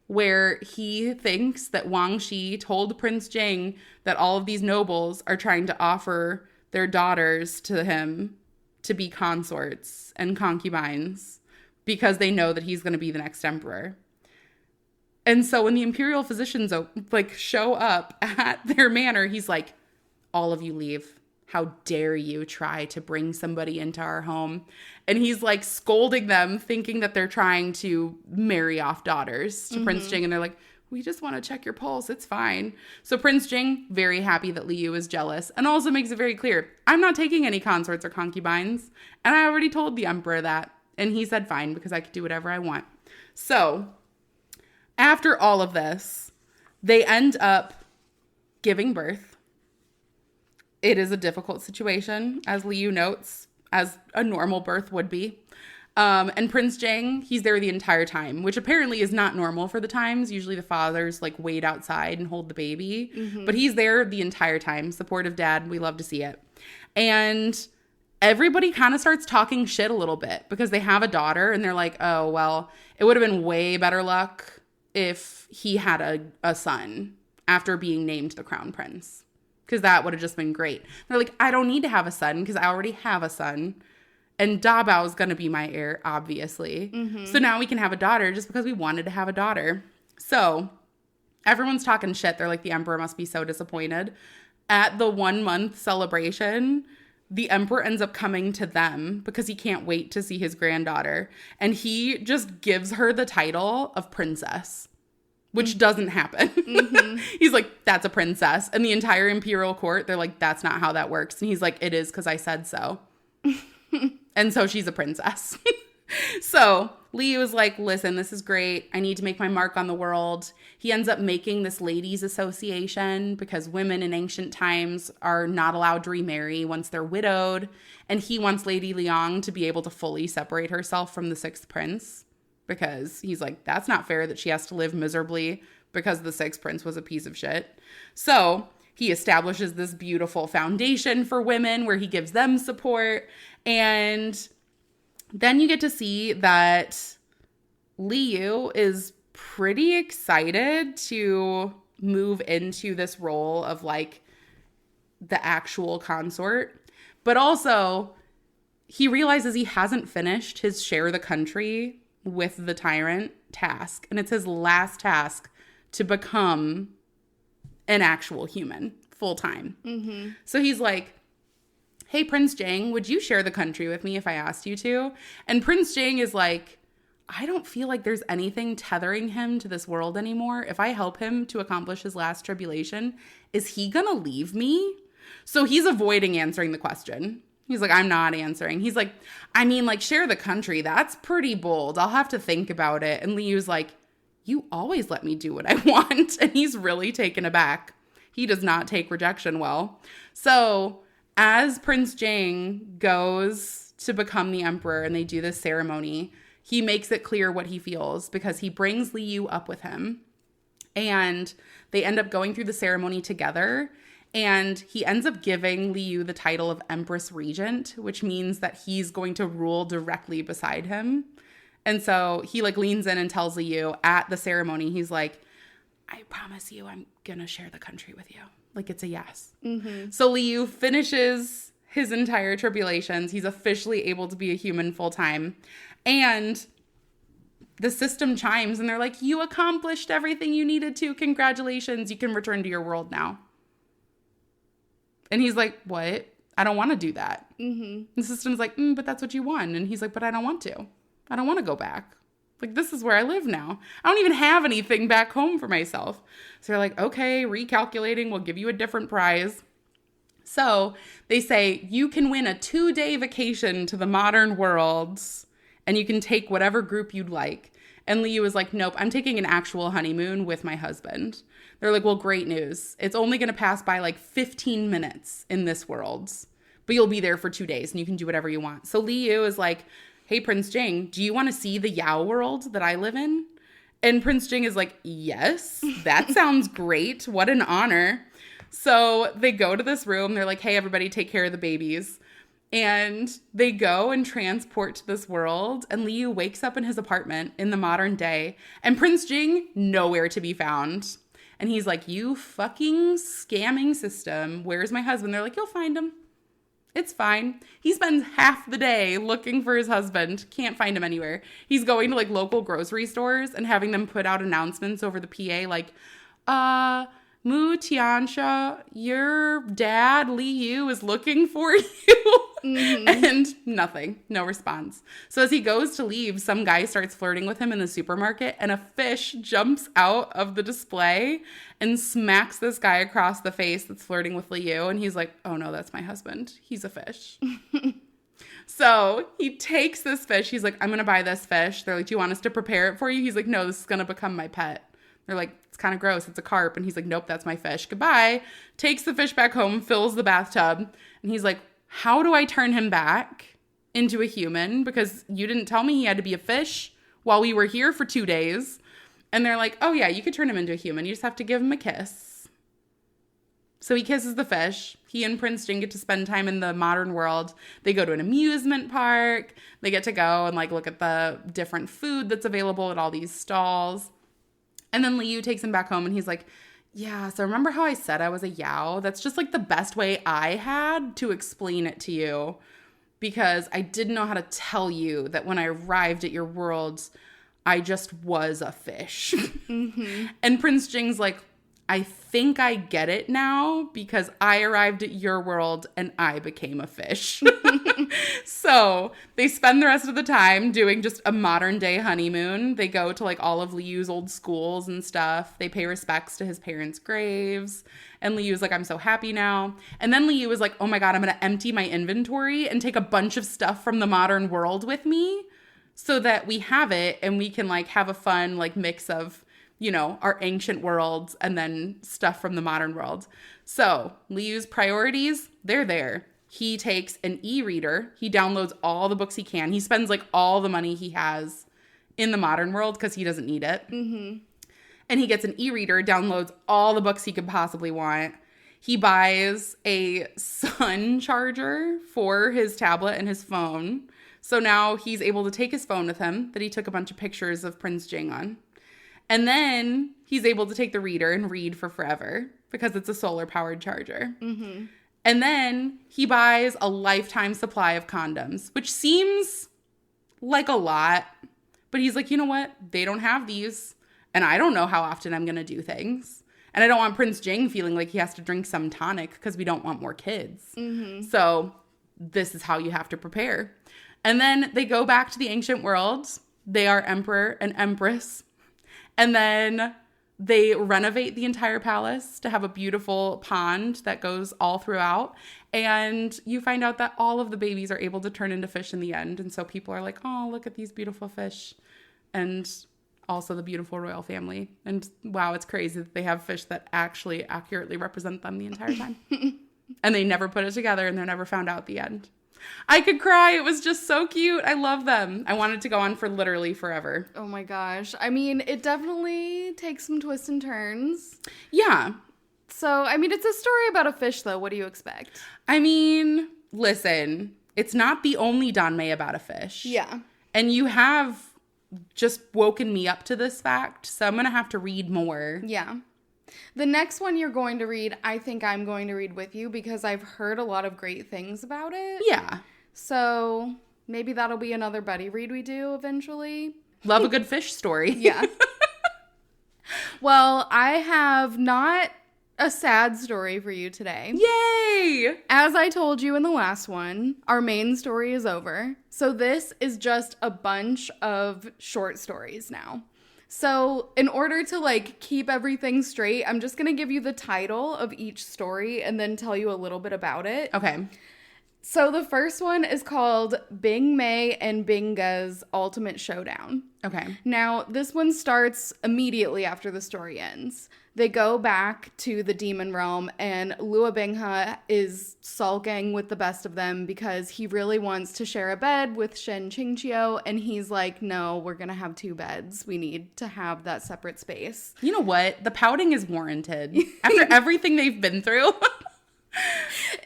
S2: where he thinks that Wang Shi told Prince Jing that all of these nobles are trying to offer their daughters to him to be consorts and concubines because they know that he's going to be the next emperor. And so when the imperial physicians show up at their manor, he's like, all of you leave. How dare you try to bring somebody into our home? And he's like scolding them, thinking that they're trying to marry off daughters to Prince Jing. And they're like, we just want to check your pulse. It's fine. So Prince Jing, very happy that Liu is jealous, and also makes it very clear, I'm not taking any consorts or concubines. And I already told the emperor that. And he said, fine, because I could do whatever I want. So after all of this, they end up giving birth. It is a difficult situation, as Liu notes, as a normal birth would be. And Prince Jang, he's there the entire time, which apparently is not normal for the times. Usually the fathers like wait outside and hold the baby, but he's there the entire time. Supportive dad. We love to see it. And everybody kind of starts talking shit a little bit because they have a daughter and they're like, oh, well, it would have been way better luck if he had a son after being named the crown prince, because that would have just been great. They're like, I don't need to have a son because I already have a son. And Da Bao is going to be my heir, obviously. So now we can have a daughter just because we wanted to have a daughter. So everyone's talking shit. They're like, the emperor must be so disappointed. At the 1 month celebration, the emperor ends up coming to them because he can't wait to see his granddaughter. And he just gives her the title of princess, which doesn't happen. He's like, that's a princess. And the entire imperial court, they're like, that's not how that works. And he's like, it is because I said so. And so she's a princess. So Liu is like, listen, this is great. I need to make my mark on the world. He ends up making this ladies' association because women in ancient times are not allowed to remarry once they're widowed. And he wants Lady Liang to be able to fully separate herself from the sixth prince because he's like, that's not fair that she has to live miserably because the sixth prince was a piece of shit. So he establishes this beautiful foundation for women where he gives them support. And then you get to see that Liu is pretty excited to move into this role of like the actual consort. But also he realizes he hasn't finished his share the country with the tyrant task. And it's his last task to become an actual human full time. So he's like, hey, Prince Jang, would you share the country with me if I asked you to? And Prince Jang is like, I don't feel like there's anything tethering him to this world anymore. If I help him to accomplish his last tribulation, is he gonna leave me? So he's avoiding answering the question. He's like, I'm not answering. He's like, I mean, like, share the country. That's pretty bold. I'll have to think about it. And Liu's like, you always let me do what I want. And he's really taken aback. He does not take rejection well. So as Prince Jang goes to become the emperor and they do this ceremony, he makes it clear what he feels because he brings Liu up with him. And they end up going through the ceremony together. And he ends up giving Liu the title of Empress Regent, which means that he's going to rule directly beside him. And so he like leans in and tells Liu at the ceremony, he's like, I promise you I'm going to share the country with you. Like, it's a yes. So Liu finishes his entire tribulations. He's officially able to be a human full time. And the system chimes and they're like, you accomplished everything you needed to. Congratulations. You can return to your world now. And he's like, what? I don't want to do that. The system's like, but that's what you want. And he's like, but I don't want to. I don't want to go back. Like, this is where I live now. I don't even have anything back home for myself. So they're like, okay, recalculating. We'll give you a different prize. So they say you can win a 2-day vacation to the modern worlds and you can take whatever group you'd like. And Liu is like, nope, I'm taking an actual honeymoon with my husband. They're like, well, great news. It's only going to pass by like 15 minutes in this world, but you'll be there for 2 days and you can do whatever you want. So Liu is like, hey, Prince Jing, do you want to see the Yao world that I live in? And Prince Jing is like, yes, that sounds great. What an honor. So they go to this room. They're like, hey, everybody, take care of the babies. And they go and transport to this world. And Liu wakes up in his apartment in the modern day. And Prince Jing, nowhere to be found. And he's like, you fucking scamming system. Where's my husband? They're like, you'll find him. It's fine. He spends half the day looking for his husband. Can't find him anywhere. He's going to like local grocery stores and having them put out announcements over the PA like, Mu Tiansha, your dad, Liu, is looking for you. And nothing. No response. So as he goes to leave, some guy starts flirting with him in the supermarket and a fish jumps out of the display and smacks this guy across the face that's flirting with Liu. And he's like, oh no, that's my husband. He's a fish. So he takes this fish. He's like, I'm going to buy this fish. They're like, do you want us to prepare it for you? He's like, no, this is going to become my pet. They're like, it's kind of gross. It's a carp. And he's like, nope, that's my fish. Goodbye. Takes the fish back home, fills the bathtub. And he's like, how do I turn him back into a human? Because you didn't tell me he had to be a fish while we were here for 2 days. And they're like, oh yeah, you could turn him into a human. You just have to give him a kiss. So he kisses the fish. He and Prince Jing get to spend time in the modern world. They go to an amusement park. They get to go and like look at the different food that's available at all these stalls. And then Liu takes him back home and he's like, yeah, so remember how I said I was a Yao? That's just like the best way I had to explain it to you, because I didn't know how to tell you that when I arrived at your world, I just was a fish. Mm-hmm. And Prince Jing's like, I think I get it now, because I arrived at your world and I became a fish. So they spend the rest of the time doing just a modern day honeymoon. They go to like all of Liu's old schools and stuff. They pay respects to his parents' graves. And Liu's like, I'm so happy now. And then Liu is like, oh my God, I'm going to empty my inventory and take a bunch of stuff from the modern world with me so that we have it and we can like have a fun like mix of, you know, our ancient worlds and then stuff from the modern world. So Liu's priorities, they're there. He takes an e-reader. He downloads all the books he can. He spends like all the money he has in the modern world because he doesn't need it. Mm-hmm. And he gets an e-reader, downloads all the books he could possibly want. He buys a sun charger for his tablet and his phone. So now he's able to take his phone with him that he took a bunch of pictures of Prince Jing on. And then he's able to take the reader and read for forever because it's a solar-powered charger. Mm-hmm. And then he buys a lifetime supply of condoms, which seems like a lot. But he's like, you know what? They don't have these. And I don't know how often I'm going to do things. And I don't want Prince Jing feeling like he has to drink some tonic because we don't want more kids. Mm-hmm. So this is how you have to prepare. And then they go back to the ancient world. They are emperor and empress. And then they renovate the entire palace to have a beautiful pond that goes all throughout. And you find out that all of the babies are able to turn into fish in the end. And so people are like, oh, look at these beautiful fish. And also the beautiful royal family. And wow, it's crazy that they have fish that actually accurately represent them the entire time. And they never put it together and they're never found out at the end. I could cry. It was just so cute. I love them. I wanted to go on for literally forever.
S1: Oh my gosh. I mean, it definitely takes some twists and turns.
S2: Yeah.
S1: So, I mean, it's a story about a fish, though. What do you expect?
S2: I mean, listen, it's not the only Danmei about a fish.
S1: Yeah.
S2: And you have just woken me up to this fact, so I'm going to have to read more.
S1: Yeah. The next one you're going to read, I think I'm going to read with you because I've heard a lot of great things about it.
S2: Yeah.
S1: So maybe that'll be another buddy read we do eventually.
S2: Love a good fish story.
S1: Yeah. Well, I have not a sad story for you today.
S2: Yay!
S1: As I told you in the last one, our main story is over. So this is just a bunch of short stories now. So in order to like keep everything straight, I'm just going to give you the title of each story and then tell you a little bit about it.
S2: Okay.
S1: So the first one is called Bing Mei and Binga's Ultimate Showdown.
S2: Okay.
S1: Now, this one starts immediately after the story ends. They go back to the demon realm and Lua Bingha is sulking with the best of them because he really wants to share a bed with Shen Qingqiu, and he's like, no, we're going to have 2 beds. We need to have that separate space.
S2: You know what? The pouting is warranted. After everything they've been through.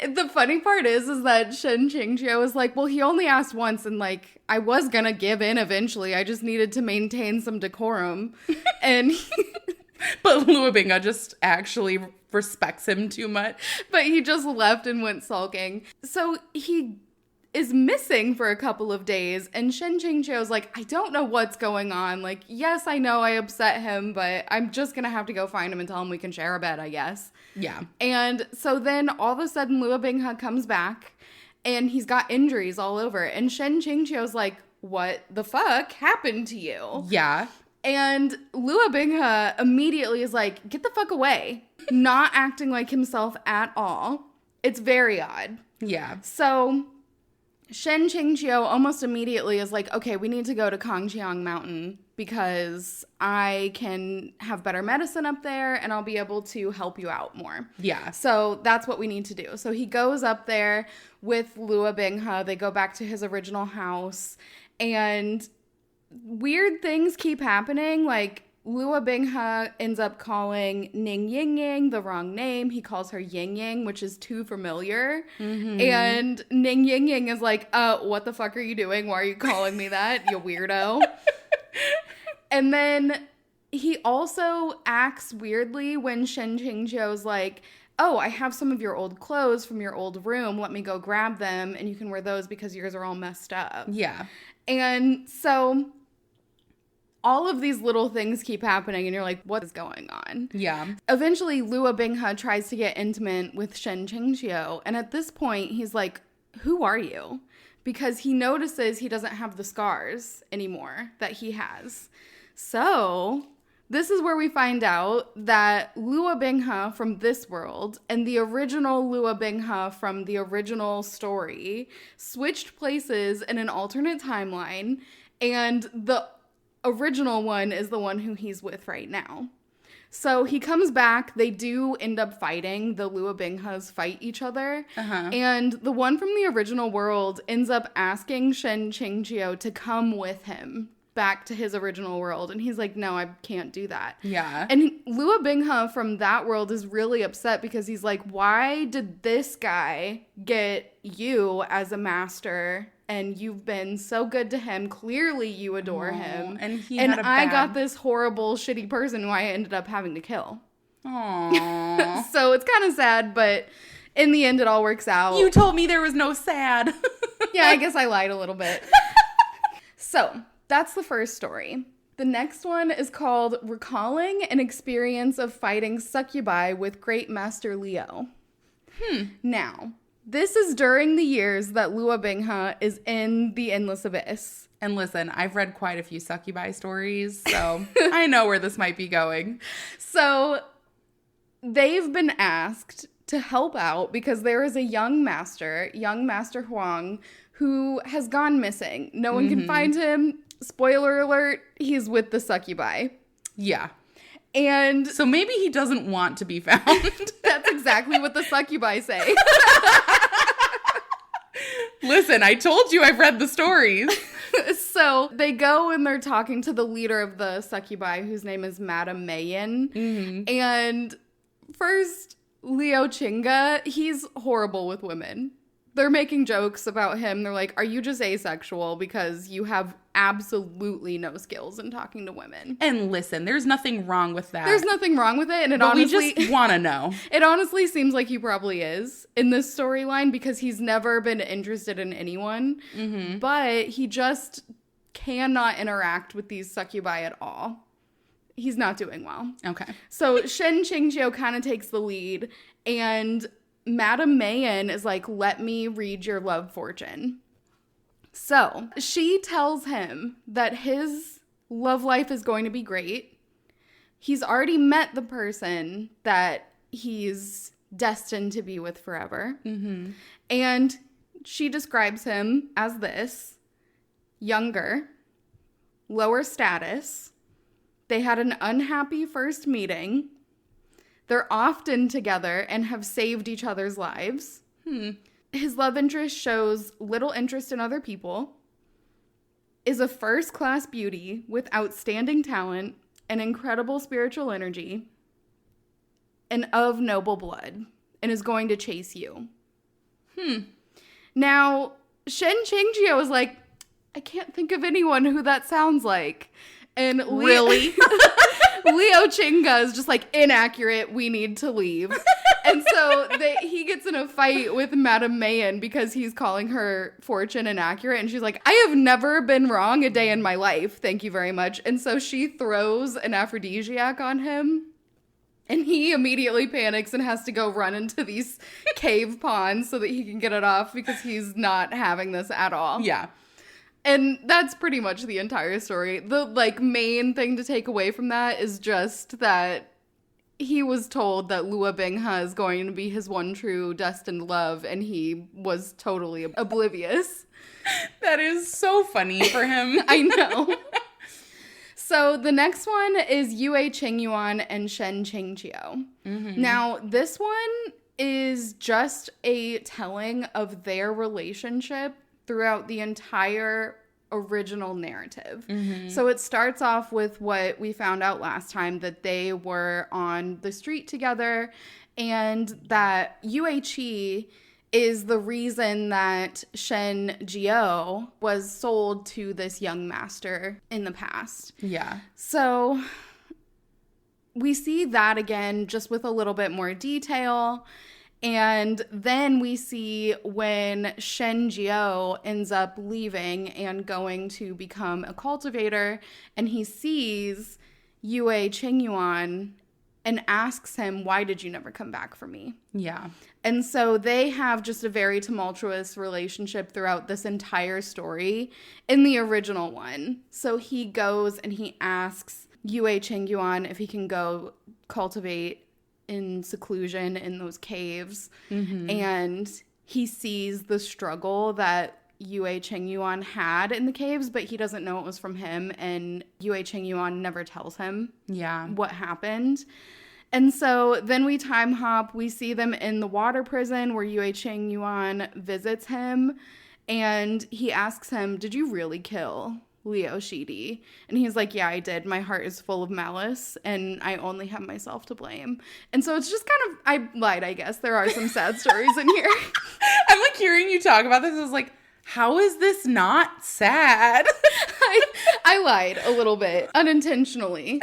S1: The funny part is that Shen Qingqiu was like, well, he only asked once, and like, I was going to give in eventually. I just needed to maintain some decorum. And
S2: but Lua Binga just actually respects him too much.
S1: But he just left and went sulking. So he is missing for a couple of days. And Shen Qingqiu is like, I don't know what's going on. Like, yes, I know I upset him, but I'm just going to have to go find him and tell him we can share a bed, I guess.
S2: Yeah.
S1: And so then all of a sudden Lua Bingha comes back and he's got injuries all over. And Shen Qingqiu is like, what the fuck happened to you?
S2: Yeah.
S1: And Lua Bingha immediately is like, get the fuck away. Not acting like himself at all. It's very odd.
S2: Yeah.
S1: So Shen Qingqiu almost immediately is like, okay, we need to go to Kangjiang Mountain because I can have better medicine up there and I'll be able to help you out more.
S2: Yeah.
S1: So that's what we need to do. So he goes up there with Lua Binghe. They go back to his original house and weird things keep happening. Like Lua Binghe ends up calling Ning Ying Ying the wrong name. He calls her Ying Ying, which is too familiar. Mm-hmm. And Ning Ying Ying is like, what the fuck are you doing? Why are you calling me that, you weirdo? And then he also acts weirdly when Shen Qingqiu's like, oh, I have some of your old clothes from your old room. Let me go grab them and you can wear those because yours are all messed up.
S2: Yeah.
S1: And so all of these little things keep happening and you're like, what is going on?
S2: Yeah.
S1: Eventually, Lua Binghe tries to get intimate with Shen Qingqiu. And at this point, he's like, who are you? Because he notices he doesn't have the scars anymore that he has. So this is where we find out that Lua Binghe from this world and the original Lua Binghe from the original story switched places in an alternate timeline. And the original one is the one who he's with right now. So he comes back. They do end up fighting. The Lua Binghes fight each other. Uh-huh. And the one from the original world ends up asking Shen Qingqiu to come with him back to his original world. And he's like, no, I can't do that.
S2: Yeah.
S1: And Lua Binghe from that world is really upset because he's like, why did this guy get you as a master? And you've been so good to him. Clearly you adore him. And I got this horrible, shitty person who I ended up having to kill.
S2: Aww.
S1: So it's kind of sad, but in the end it all works out.
S2: You told me there was no sad.
S1: Yeah, I guess I lied a little bit. So that's the first story. The next one is called Recalling an Experience of Fighting Succubi with Great Master Leo. Now, this is during the years that Lua Binghe is in the Endless Abyss.
S2: And listen, I've read quite a few succubi stories, so I know where this might be going.
S1: So they've been asked to help out because there is a young Master Huang, who has gone missing. No one can find him. Spoiler alert, he's with the succubi.
S2: Yeah.
S1: And
S2: so maybe he doesn't want to be found.
S1: That's exactly what the succubi say.
S2: Listen, I told you I've read the stories.
S1: So they go and they're talking to the leader of the succubi, whose name is Madame Mayen. Mm-hmm. And first, Liu Chinga, he's horrible with women. They're making jokes about him. They're like, are you just asexual because you have absolutely no skills in talking to women?
S2: And listen, there's nothing wrong with that.
S1: There's nothing wrong with it. And
S2: we just want to know.
S1: It honestly seems like he probably is in this storyline because he's never been interested in anyone. Mm-hmm. But he just cannot interact with these succubi at all. He's not doing well.
S2: Okay.
S1: So Shen Qingqiu kind of takes the lead, and Madame Mayen is like, let me read your love fortune. So she tells him that his love life is going to be great. He's already met the person that he's destined to be with forever. Mm-hmm. And she describes him as this: younger, lower status. They had an unhappy first meeting. They're often together and have saved each other's lives. His love interest shows little interest in other people, is a first-class beauty with outstanding talent and incredible spiritual energy, and of noble blood, and is going to chase you. Now, Shen Qingqiu is like, I can't think of anyone who that sounds like. And
S2: really?
S1: Liu Chinga is just like, inaccurate, we need to leave. And so he gets in a fight with Madame Mayen because he's calling her fortune inaccurate. And she's like, I have never been wrong a day in my life. Thank you very much. And so she throws an aphrodisiac on him. And he immediately panics and has to go run into these cave ponds so that he can get it off because he's not having this at all.
S2: Yeah.
S1: And that's pretty much the entire story. The main thing to take away from that is just that he was told that Lua Bingha is going to be his one true destined love, and he was totally oblivious.
S2: That is so funny for him.
S1: I know. So the next one is Yue Qingyuan and Shen Qingqiu. Mm-hmm. Now, this one is just a telling of their relationship throughout the entire original narrative. Mm-hmm. So it starts off with what we found out last time, that they were on the street together, and that Yue Qi is the reason that Shen Jiao was sold to this young master in the past.
S2: Yeah.
S1: So we see that again, just with a little bit more detail. And then we see when Shen Jiao ends up leaving and going to become a cultivator, and he sees Yue Qingyuan and asks him, why did you never come back for me?
S2: Yeah.
S1: And so they have just a very tumultuous relationship throughout this entire story in the original one. So he goes and he asks Yue Qingyuan if he can go cultivate in seclusion in those caves. Mm-hmm. And he sees the struggle that Yue Qingyuan had in the caves, but he doesn't know it was from him. And Yue Qingyuan never tells him what happened. And so then we time hop. We see them in the water prison where Yue Qingyuan visits him. And he asks him, did you really kill Liu Shidi? And he's like, yeah, I did. My heart is full of malice, and I only have myself to blame. And so it's just kind of, I lied, I guess. There are some sad stories in here.
S2: I'm like hearing you talk about this. I was like, how is this not sad?
S1: I lied a little bit, unintentionally.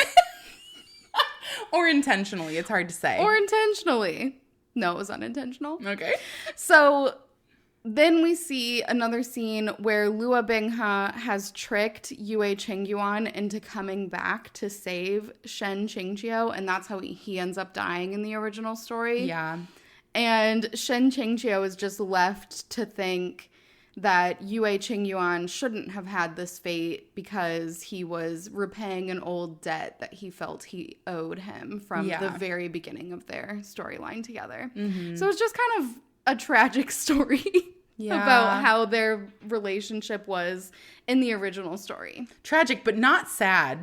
S2: Or intentionally. It's hard to say.
S1: Or intentionally. No, it was unintentional.
S2: Okay.
S1: So then we see another scene where Lua Bingha has tricked Yue Qingyuan into coming back to save Shen Qingqiu, and that's how he ends up dying in the original story.
S2: Yeah.
S1: And Shen Qingqiu is just left to think that Yue Qingyuan shouldn't have had this fate because he was repaying an old debt that he felt he owed him from the very beginning of their storyline together. Mm-hmm. So it's just kind of a tragic story about how their relationship was in the original story.
S2: Tragic, but not sad.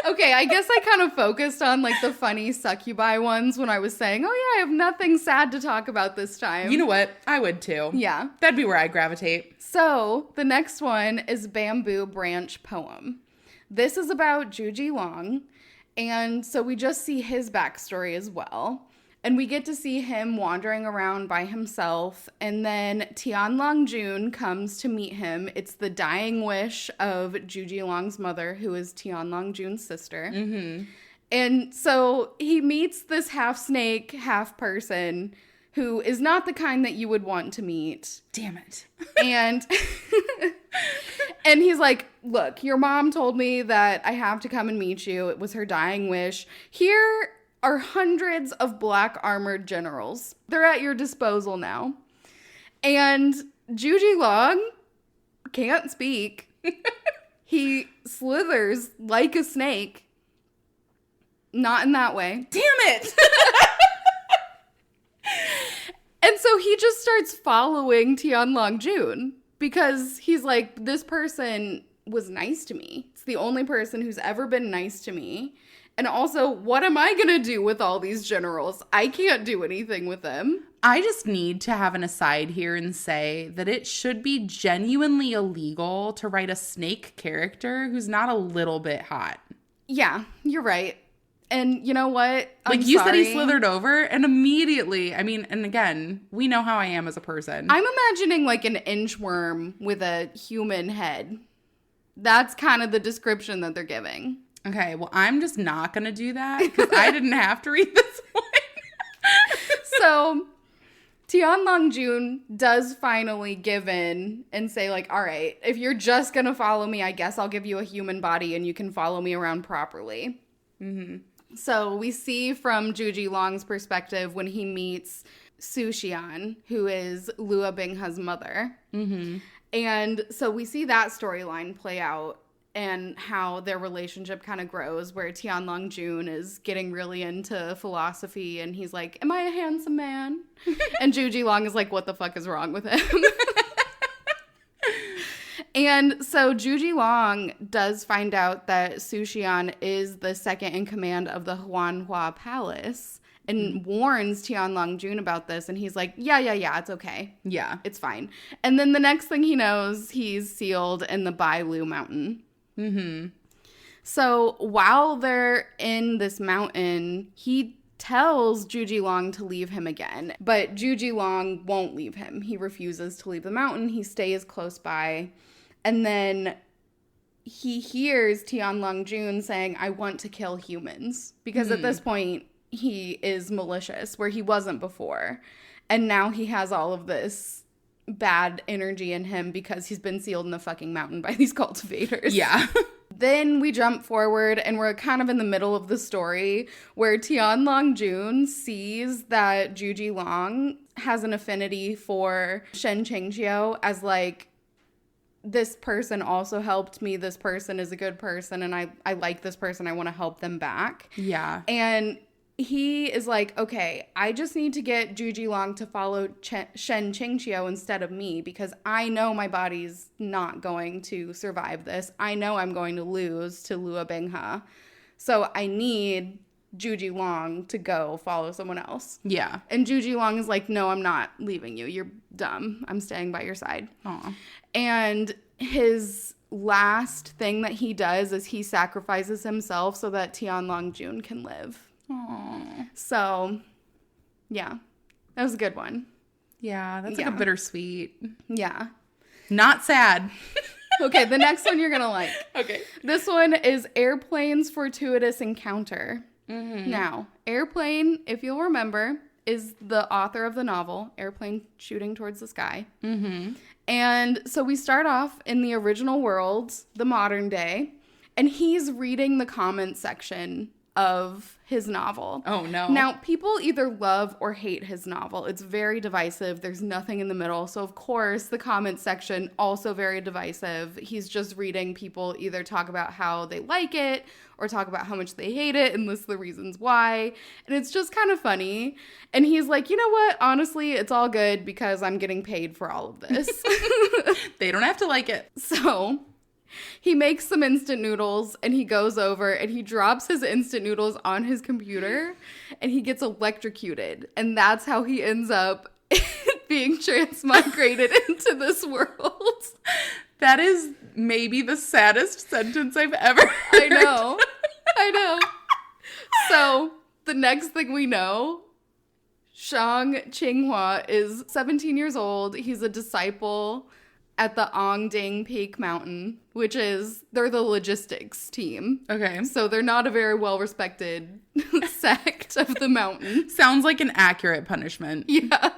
S1: Okay, I guess I kind of focused on like the funny succubi ones when I was saying, oh yeah, I have nothing sad to talk about this time.
S2: You know what? I would too.
S1: Yeah.
S2: That'd be where I gravitate.
S1: So the next one is Bamboo Branch Poem. This is about Zhuji Long, and so we just see his backstory as well. And we get to see him wandering around by himself. And then Tianlong Jun comes to meet him. It's the dying wish of Zhuji Long's mother, who is Tianlong Jun's sister. Mm-hmm. And so he meets this half snake, half person who is not the kind that you would want to meet.
S2: Damn it.
S1: And and he's like, look, your mom told me that I have to come and meet you. It was her dying wish. Here are hundreds of black armored generals. They're at your disposal now. And Zhuji Long can't speak. He slithers like a snake. Not in that way.
S2: Damn it!
S1: And so he just starts following Tianlong Jun because he's like, this person was nice to me. It's the only person who's ever been nice to me. And also, what am I going to do with all these generals? I can't do anything with them.
S2: I just need to have an aside here and say that it should be genuinely illegal to write a snake character who's not a little bit hot.
S1: Yeah, you're right. And you know what?
S2: Like you said, he slithered over and immediately, I mean, and again, we know how I am as a person.
S1: I'm imagining like an inchworm with a human head. That's kind of the description that they're giving.
S2: Okay, well, I'm just not going to do that because I didn't have to read this one.
S1: So, Tianlong Jun does finally give in and say, like, all right, if you're just going to follow me, I guess I'll give you a human body and you can follow me around properly. Mm-hmm. So, we see from Zhuji Long's perspective when he meets Su Xian, who is Lua Bingha's mother. Mm-hmm. And so we see that storyline play out. and how their relationship kind of grows, where Tianlong Jun is getting really into philosophy and he's like, am I a handsome man? And Juji Long is like, what the fuck is wrong with him? And so Juji Long does find out that Su Xian is the second in command of the Huanhua Palace and warns Tianlong Jun about this. And he's like, yeah, it's okay.
S2: Yeah.
S1: It's fine. And then the next thing he knows, he's sealed in the Bailu Mountain. Mm-hmm. So while they're in this mountain, he tells Juji Long to leave him again. But Juji Long won't leave him. He refuses to leave the mountain. He stays close by. And then he hears Tianlong Jun saying, I want to kill humans. Because at this point, he is malicious, where he wasn't before. And now he has all of this bad energy in him because he's been sealed in the fucking mountain by these cultivators.
S2: Yeah.
S1: Then we jump forward and we're kind of in the middle of the story where Tianlong Jun sees that Juji Long has an affinity for Shen Qingqiu as like, this person also helped me. This person is a good person and I like this person. I want to help them back.
S2: Yeah.
S1: And he is like, okay, I just need to get Juji Long to follow Shen Qingqiu instead of me because I know my body's not going to survive this. I know I'm going to lose to Lua Binghe. So I need Juji Long to go follow someone else.
S2: Yeah.
S1: And Juji Long is like, no, I'm not leaving you. You're dumb. I'm staying by your side.
S2: Aw.
S1: And his last thing that he does is he sacrifices himself so that Tianlong Jun can live.
S2: Aww.
S1: So, yeah, that was a good one.
S2: Yeah, that's like a bittersweet.
S1: Yeah.
S2: Not sad.
S1: Okay, the next one you're going to like.
S2: Okay.
S1: This one is Airplane's Fortuitous Encounter. Mm-hmm. Now, Airplane, if you'll remember, is the author of the novel, Airplane Shooting Towards the Sky. Mm-hmm. And so we start off in the original world, the modern day, and he's reading the comment section of his novel.
S2: Oh, no.
S1: Now, people either love or hate his novel. It's very divisive. There's nothing in the middle. So, of course, the comment section, also very divisive. He's just reading people either talk about how they like it or talk about how much they hate it and list the reasons why. And it's just kind of funny. And he's like, you know what? Honestly, it's all good because I'm getting paid for all of this.
S2: They don't have to like it.
S1: So he makes some instant noodles and he goes over and he drops his instant noodles on his computer and he gets electrocuted. And that's how he ends up being transmigrated into this world.
S2: That is maybe the saddest sentence I've ever heard.
S1: I know. So the next thing we know, Shang Qinghua is 17 years old. He's a disciple at the Ongding Peak Mountain, which is, they're the logistics team.
S2: Okay.
S1: So they're not a very well-respected sect of the mountain.
S2: Sounds like an accurate punishment.
S1: Yeah.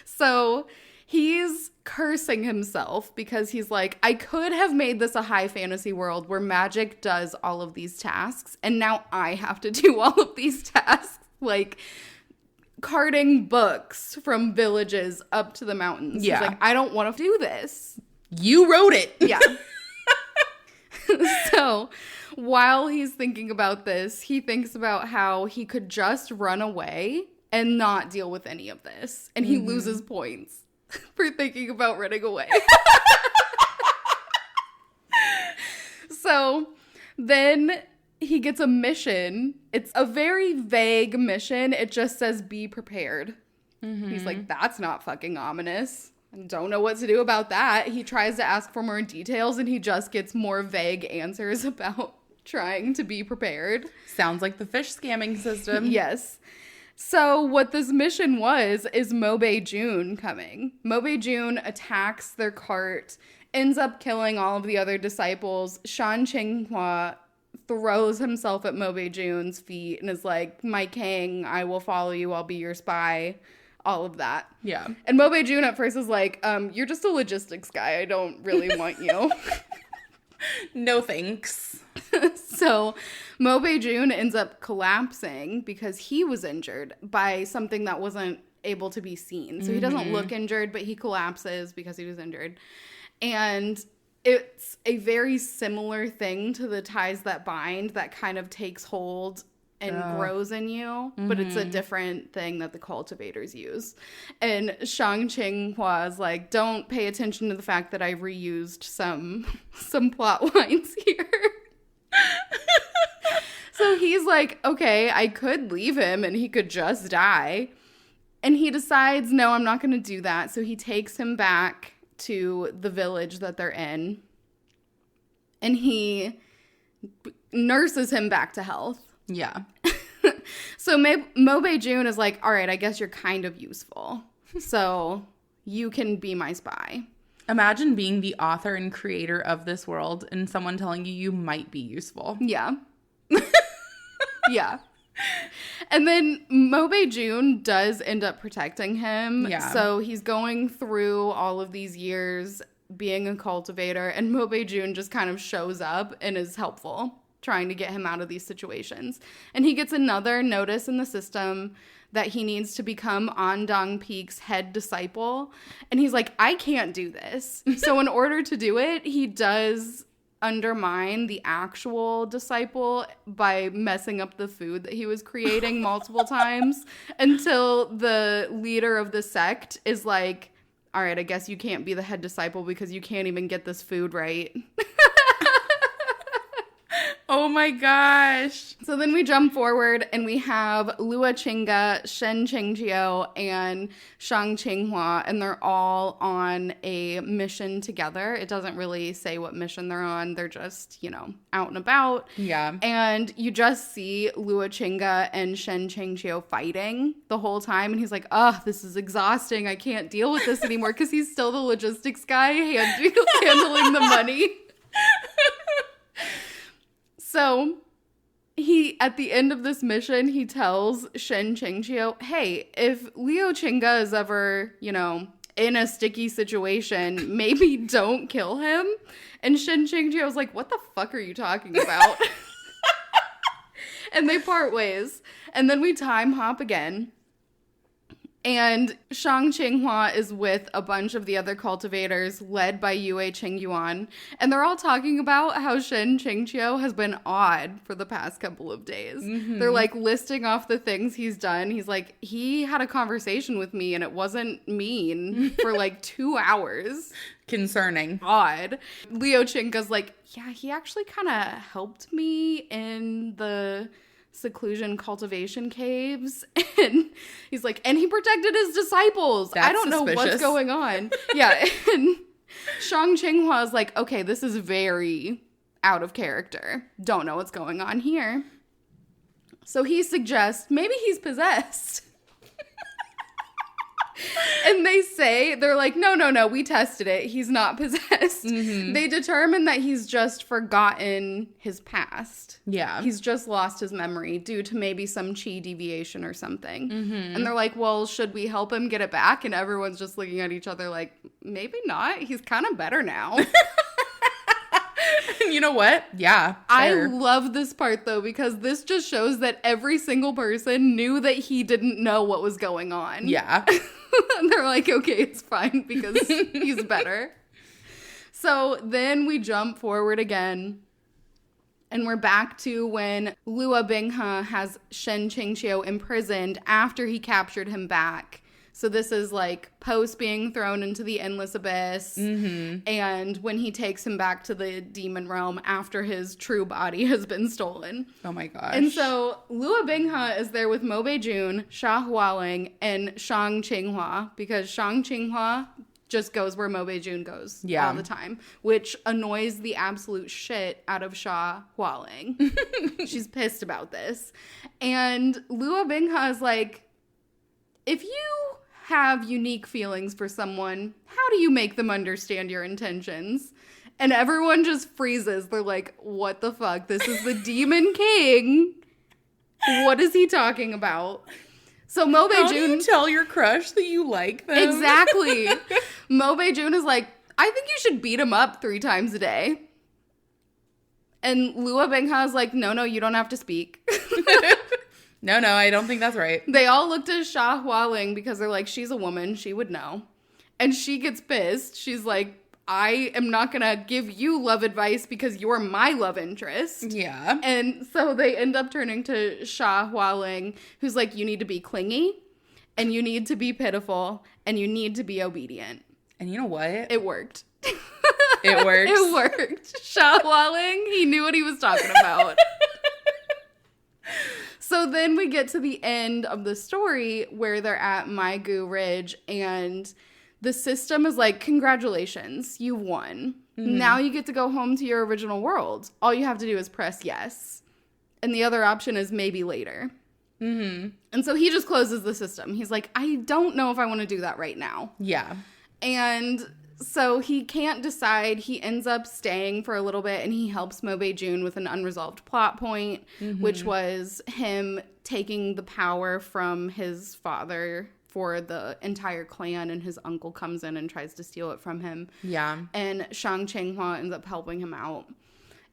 S1: So he's cursing himself because he's like, I could have made this a high fantasy world where magic does all of these tasks, and now I have to do all of these tasks. Like carting books from villages up to the mountains.
S2: Yeah.
S1: He's like, I don't want to do this.
S2: You wrote it.
S1: Yeah. So while he's thinking about this, he thinks about how he could just run away and not deal with any of this. And he loses points for thinking about running away. So then he gets a mission. It's a very vague mission. It just says, be prepared. Mm-hmm. He's like, that's not fucking ominous. I don't know what to do about that. He tries to ask for more details and he just gets more vague answers about trying to be prepared.
S2: Sounds like the fish scamming system.
S1: Yes. So what this mission is Mobe Jun coming. Mobe Jun attacks their cart, ends up killing all of the other disciples. Shan Qinghua throws himself at Mobe Jun's feet and is like, my king, I will follow you. I'll be your spy. All of that.
S2: Yeah.
S1: And Mobe Jun at first is like, you're just a logistics guy. I don't really want you.
S2: No thanks.
S1: So Mobe Jun ends up collapsing because he was injured by something that wasn't able to be seen. So he doesn't look injured, but he collapses because he was injured. And it's a very similar thing to the ties that bind that kind of takes hold and grows in you, but it's a different thing that the cultivators use. And Shang Qinghua is like, don't pay attention to the fact that I reused some plot lines here. So he's like, okay, I could leave him and he could just die. And he decides, no, I'm not going to do that. So he takes him back to the village that they're in. And he nurses him back to health.
S2: Yeah.
S1: So Mo Bei-jun is like, all right, I guess you're kind of useful. So you can be my spy.
S2: Imagine being the author and creator of this world and someone telling you might be useful.
S1: Yeah. Yeah. And then Mo Bei-jun does end up protecting him.
S2: Yeah.
S1: So he's going through all of these years being a cultivator, and Mo Bei-jun just kind of shows up and is helpful, trying to get him out of these situations. And he gets another notice in the system that he needs to become Andong Peak's head disciple. And he's like, I can't do this. So in order to do it, he does undermine the actual disciple by messing up the food that he was creating multiple times, until the leader of the sect is like, all right, I guess you can't be the head disciple because you can't even get this food right.
S2: Oh my gosh.
S1: So then we jump forward and we have Lua Chinga, Shen Qingjiu, and Shang Qinghua, and they're all on a mission together. It doesn't really say what mission they're on. They're just, out and about.
S2: Yeah.
S1: And you just see Lua Chinga and Shen Qingjiu fighting the whole time. And he's like, this is exhausting. I can't deal with this anymore, because he's still the logistics guy handling the money. So at the end of this mission, he tells Shen Qingjiu, hey, if Liu Qinga is ever, in a sticky situation, maybe don't kill him. And Shen Qingjiu was like, what the fuck are you talking about? And they part ways. And then we time hop again. And Shang Qinghua is with a bunch of the other cultivators led by Yue Qingyuan. And they're all talking about how Shen Qingqiu has been odd for the past couple of days. Mm-hmm. They're like listing off the things he's done. He's like, he had a conversation with me and it wasn't mean for like 2 hours.
S2: Concerning.
S1: Odd. Liu Qinga's like, yeah, he actually kind of helped me in the seclusion cultivation caves. And he's like, and he protected his disciples.
S2: That's
S1: I don't know what's going on. Yeah. And Shang Qinghua is like, okay, this is very out of character. Don't know what's going on here. So he suggests maybe he's possessed. And they're like, no, we tested it. He's not possessed. Mm-hmm. They determine that he's just forgotten his past.
S2: Yeah.
S1: He's just lost his memory due to maybe some chi deviation or something. Mm-hmm. And they're like, well, should we help him get it back? And everyone's just looking at each other like, maybe not. He's kind of better now.
S2: You know what? Yeah. Fair.
S1: I love this part, though, because this just shows that every single person knew that he didn't know what was going on.
S2: Yeah.
S1: And they're like, okay, it's fine because he's better. So then we jump forward again. And we're back to when Lua Binghe has Shen Qingqiu imprisoned after he captured him back. So this is like post being thrown into the endless abyss. Mm-hmm. And when he takes him back to the demon realm after his true body has been stolen.
S2: Oh my gosh.
S1: And so Lua Binghe is there with Mo Bei-jun, Xia Hualing, and Shang Qinghua, because Shang Qinghua just goes where Mo Bei-jun goes all the time, which annoys the absolute shit out of Xia Hualing. She's pissed about this. And Lua Binghe is like, if you have unique feelings for someone, how do you make them understand your intentions? And everyone just freezes. They're like, what the fuck? This is the Demon King. What is he talking about? So Mo Bei-jun...
S2: How do you tell your crush that you like them?
S1: Exactly. Mo Bei-jun is like, I think you should beat him up 3 times a day. And Lua Binghe is like, no, you don't have to speak.
S2: No, I don't think that's right.
S1: They all looked at Xia Hualing because they're like, she's a woman. She would know. And she gets pissed. She's like, I am not going to give you love advice because you're my love interest.
S2: Yeah.
S1: And so they end up turning to Sha Hualing, who's like, you need to be clingy, and you need to be pitiful, and you need to be obedient.
S2: And you know what?
S1: It worked.
S2: It works.
S1: It worked. Sha Hualing, he knew what he was talking about. So then we get to the end of the story where they're at Maigu Ridge, and the system is like, congratulations, you won. Mm-hmm. Now you get to go home to your original world. All you have to do is press yes. And the other option is maybe later.
S2: Mm-hmm.
S1: And so he just closes the system. He's like, I don't know if I want to do that right now.
S2: Yeah.
S1: And so he can't decide. He ends up staying for a little bit, and he helps Mo-Bae-Jun with an unresolved plot point, which was him taking the power from his father for the entire clan, and his uncle comes in and tries to steal it from him.
S2: Yeah. And
S1: Shang Changhua ends up helping him out.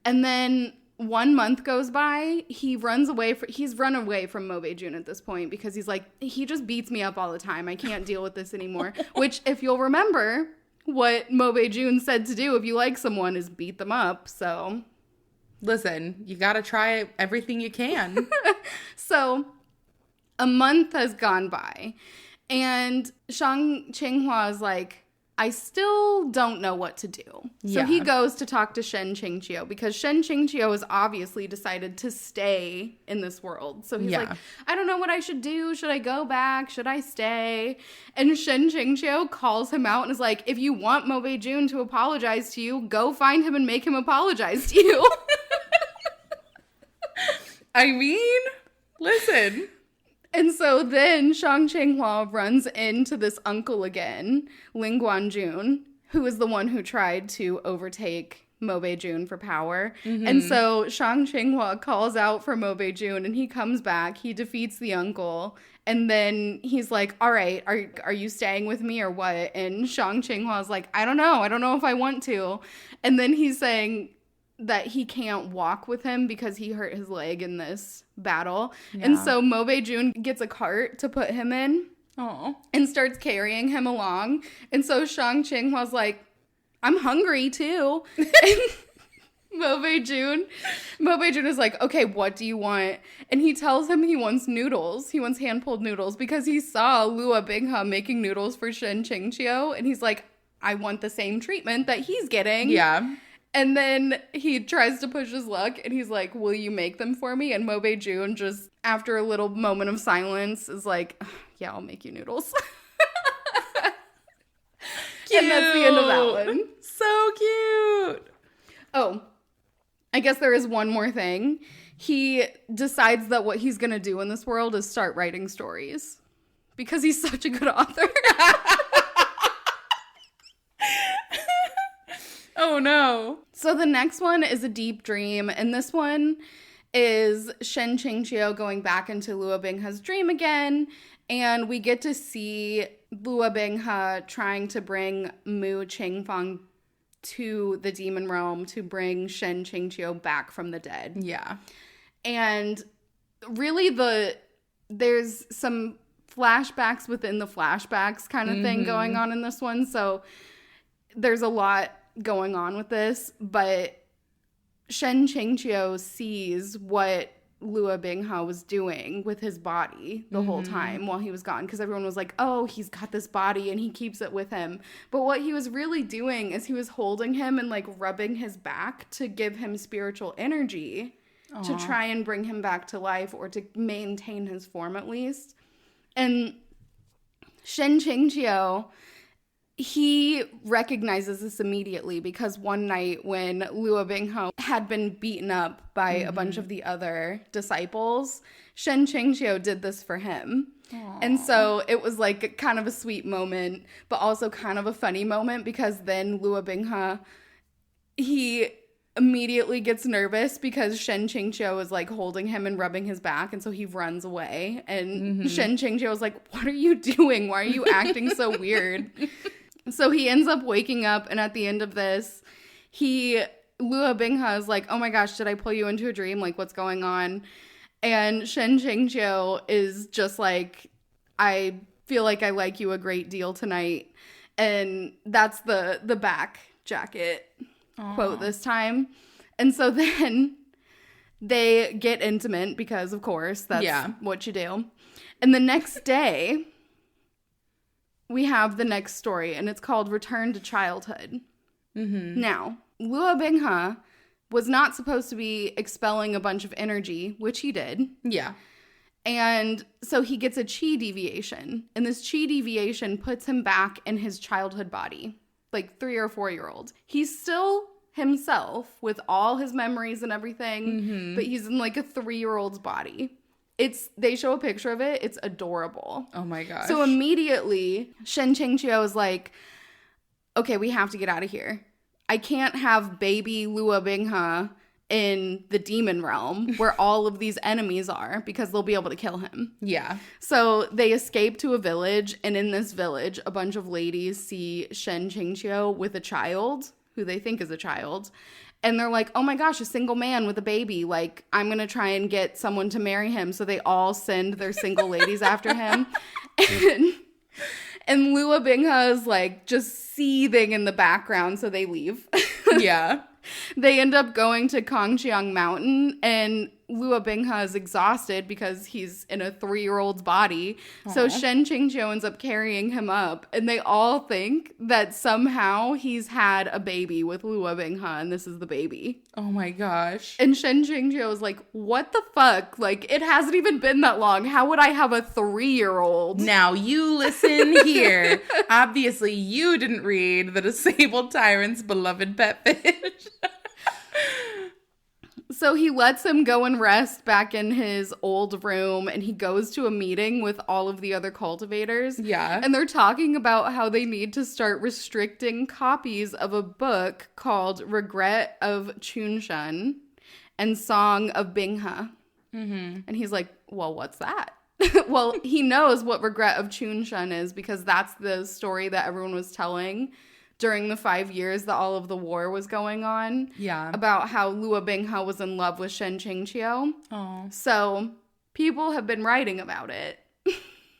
S1: And then 1 month goes by. He's run away from Mo-Bae-Jun at this point because he's like, he just beats me up all the time. I can't deal with this anymore. Which, if you'll remember, what Mo-Bae-Jun said to do if you like someone is beat them up. So
S2: listen, you got to try everything you can.
S1: So a month has gone by, and Shang Changhua is like, I still don't know what to do. So he goes to talk to Shen Qingqiu because Shen Qingqiu has obviously decided to stay in this world. So he's like, I don't know what I should do. Should I go back? Should I stay? And Shen Qingqiu calls him out and is like, if you want Mo-Bae-Jun to apologize to you, go find him and make him apologize to you.
S2: I mean, listen.
S1: And so then Shang Changhua runs into this uncle again, Ling Guanjun, who is the one who tried to overtake Mo-Bae-Jun for power. Mm-hmm. And so Shang Changhua calls out for Mo-Bae-Jun, and he comes back. He defeats the uncle. And then he's like, all right, are you staying with me or what? And Shang Changhua is like, I don't know. I don't know if I want to. And then he's saying that he can't walk with him because he hurt his leg in this battle. Yeah. And so Mo-Bae-Jun gets a cart to put him in.
S2: Aww.
S1: And starts carrying him along. And so Shang Chinghua's like, I'm hungry too. And Mo-Bae-Jun is like, okay, what do you want? And he tells him he wants noodles. He wants hand-pulled noodles because he saw Lua Binghe making noodles for Shen Qingqiu. And he's like, I want the same treatment that he's getting.
S2: Yeah.
S1: And then he tries to push his luck, and he's like, will you make them for me? And Mo-Bae-Jun just, after a little moment of silence, is like, yeah, I'll make you noodles.
S2: Cute.
S1: And that's the end of that one.
S2: So cute.
S1: Oh, I guess there is one more thing. He decides that what he's going to do in this world is start writing stories. Because he's such a good author.
S2: Oh, no.
S1: So the next one is a deep dream, and this one is Shen Qingqiu going back into Lua Binghe's dream again, and we get to see Lua Binghe trying to bring Mu Qingfang to the demon realm to bring Shen Qingqiu back from the dead.
S2: Yeah.
S1: And really there's some flashbacks within the flashbacks kind of thing going on in this one, so there's a lot going on with this, but Shen Qingqiu sees what Lua Binghe was doing with his body the whole time while he was gone, because everyone was like, oh, he's got this body and he keeps it with him. But what he was really doing is he was holding him and like rubbing his back to give him spiritual energy. Aww. To try and bring him back to life, or to maintain his form at least. And Shen Qingqiu, he recognizes this immediately because one night when Lua Binghe had been beaten up by a bunch of the other disciples, Shen Qingqiu did this for him. Aww. And so it was like kind of a sweet moment, but also kind of a funny moment, because then Lua Binghe, he immediately gets nervous because Shen Qingqiu is like holding him and rubbing his back, and so he runs away. And Shen Qingqiu was like, what are you doing? Why are you acting so weird? So he ends up waking up, and at the end of this, Lua Binghe is like, oh my gosh, did I pull you into a dream? Like, what's going on? And Shen Qingqiu is just like, I feel like I like you a great deal tonight. And that's the back jacket quote this time. And so then they get intimate because, of course, that's what you do. And the next day, we have the next story, and it's called Return to Childhood. Now, Luo Binghe was not supposed to be expelling a bunch of energy, which he did.
S2: Yeah.
S1: And so he gets a chi deviation. And this chi deviation puts him back in his childhood body, like 3 or 4 year old. He's still himself with all his memories and everything, but he's in like a 3-year-old's body. They show a picture of it. It's adorable.
S2: Oh my gosh.
S1: So immediately, Shen Qingqiu is like, okay, we have to get out of here. I can't have baby Luo Binghe in the demon realm where all of these enemies are because they'll be able to kill him.
S2: Yeah.
S1: So they escape to a village, and in this village, a bunch of ladies see Shen Qingqiu with a child who they think is a child. And they're like, oh my gosh, a single man with a baby. Like, I'm going to try and get someone to marry him. So they all send their single ladies after him. And Luo Binghe is like just seething in the background. So they leave.
S2: Yeah.
S1: They end up going to Kongqiang Mountain, and Luo Binghe is exhausted because he's in a 3-year-old's body. Aww. So Shen Qingqiu ends up carrying him up, and they all think that somehow he's had a baby with Luo Binghe, and this is the baby.
S2: Oh my gosh.
S1: And Shen Qingqiu is like, what the fuck? Like, it hasn't even been that long. How would I have a 3-year-old?
S2: Now, you listen here. Obviously, you didn't read The Disabled Tyrant's Beloved Pet Fish.
S1: So he lets him go and rest back in his old room, and he goes to a meeting with all of the other cultivators.
S2: Yeah.
S1: And they're talking about how they need to start restricting copies of a book called Regret of Chunshan and Song of Binghe. And he's like, well, what's that? Well, he knows what Regret of Chunshan is because that's the story that everyone was telling during the 5 years that all of the war was going on.
S2: Yeah.
S1: About how Luo Binghe was in love with Shen Qingqiu.
S2: Oh.
S1: So people have been writing about it.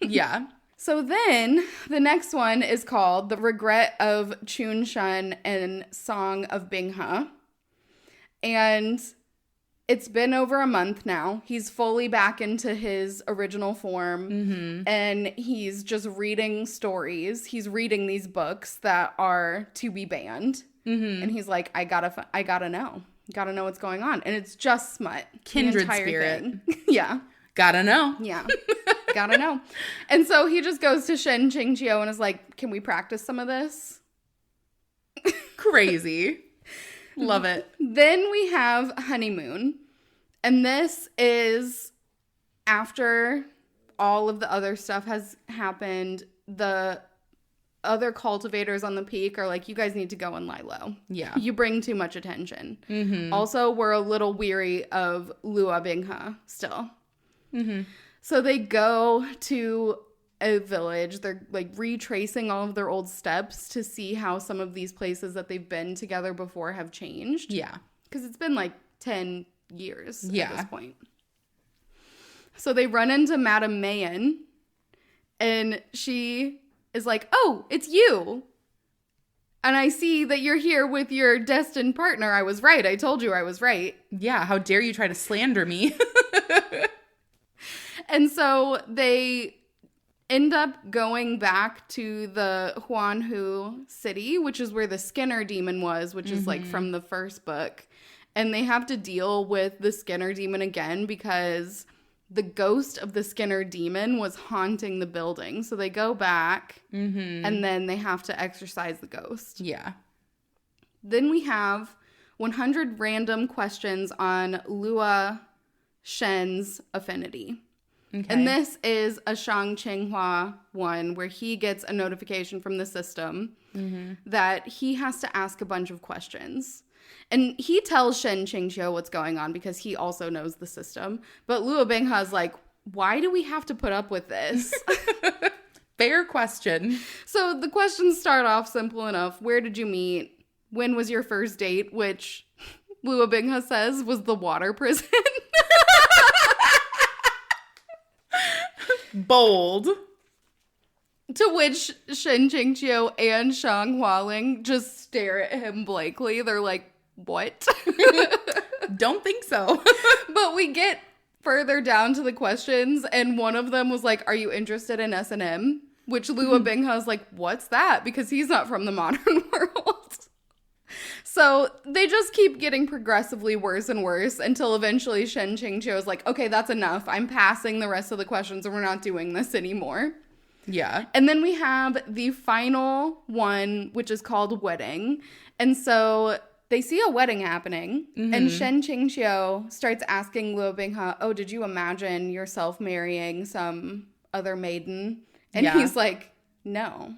S2: Yeah.
S1: So then the next one is called The Regret of Chunshan and Song of Binghe. And it's been over a month now. He's fully back into his original form. And he's just reading stories. He's reading these books that are to be banned. And he's like, I gotta know. Gotta know what's going on. And it's just smut.
S2: Kindred spirit.
S1: Yeah.
S2: Gotta know.
S1: Yeah. Gotta know. And so he just goes to Shen Qingqiu and is like, can we practice some of this?
S2: Crazy. Love it.
S1: Then we have Honeymoon. And this is after all of the other stuff has happened. The other cultivators on the peak are like, you guys need to go and lie low.
S2: Yeah.
S1: You bring too much attention. Also, we're a little weary of Luo Binghe still. So they go to a village. They're like retracing all of their old steps to see how some of these places that they've been together before have changed.
S2: Yeah.
S1: Because it's been like 10 years at
S2: Yeah.
S1: this point. So they run into Madame Mayen, and she is like, oh, it's you. And I see that you're here with your destined partner. I was right. I told you I was right.
S2: Yeah. How dare you try to slander me?
S1: And so they end up going back to the Huanhu city, which is where the Skinner demon was, which is like from the first book. And they have to deal with the Skinner demon again because the ghost of the Skinner demon was haunting the building. So they go back and then they have to exorcise the ghost.
S2: Yeah.
S1: Then we have 100 random questions on Luo Shen's affinity.
S2: Okay.
S1: And this is a Shang Qinghua one where he gets a notification from the system that he has to ask a bunch of questions. And he tells Shen Qingqiu what's going on because he also knows the system. But Luo Binghe is like, why do we have to put up with this?
S2: Fair question.
S1: So the questions start off simple enough. Where did you meet? When was your first date? Which Luo Binghe says was the water prison.
S2: Bold.
S1: To which Shen Qingqiu and Shang Hualing just stare at him blankly. They're like, what?
S2: Don't think so.
S1: But we get further down to the questions, and one of them was like, are you interested in S&M? Which Lua Binghe is like, what's that? Because he's not from the modern world. So they just keep getting progressively worse and worse until eventually Shen Qingqiu is like, okay, that's enough. I'm passing the rest of the questions and we're not doing this anymore.
S2: Yeah.
S1: And then we have the final one, which is called Wedding. And so they see a wedding happening, and Shen Qingqiu starts asking Luo Binghe, oh, did you imagine yourself marrying some other maiden? And he's like, no,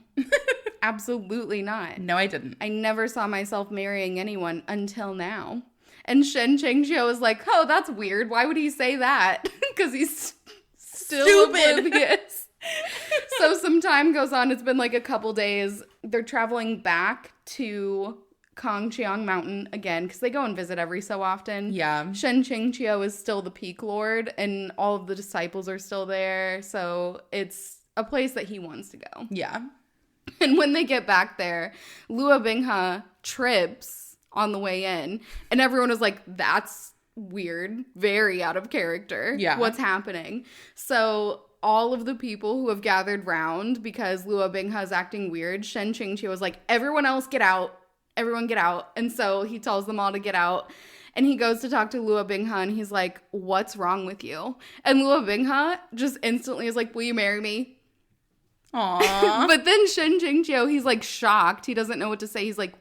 S1: absolutely not.
S2: No, I didn't.
S1: I never saw myself marrying anyone until now. And Shen Qingqiu is like, oh, that's weird. Why would he say that? Because he's still oblivious. So some time goes on. It's been like a couple days. They're traveling back to Kongqiang Mountain again because they go and visit every so often.
S2: Yeah.
S1: Shen Qingqiu is still the peak lord and all of the disciples are still there. So it's a place that he wants to go.
S2: Yeah.
S1: And when they get back there, Lua Binghe trips on the way in and everyone is like, that's weird. Very out of character.
S2: Yeah.
S1: What's happening? So all of the people who have gathered round because Lua Binghe is acting weird, Shen Qingqiu was like, everyone else get out. Everyone get out. And so he tells them all to get out. And he goes to talk to Lua Binghe and he's like, what's wrong with you? And Lua Binghe just instantly is like, will you marry me?
S2: Aww.
S1: But then Shen Qingqiu, he's like shocked. He doesn't know what to say. He's like,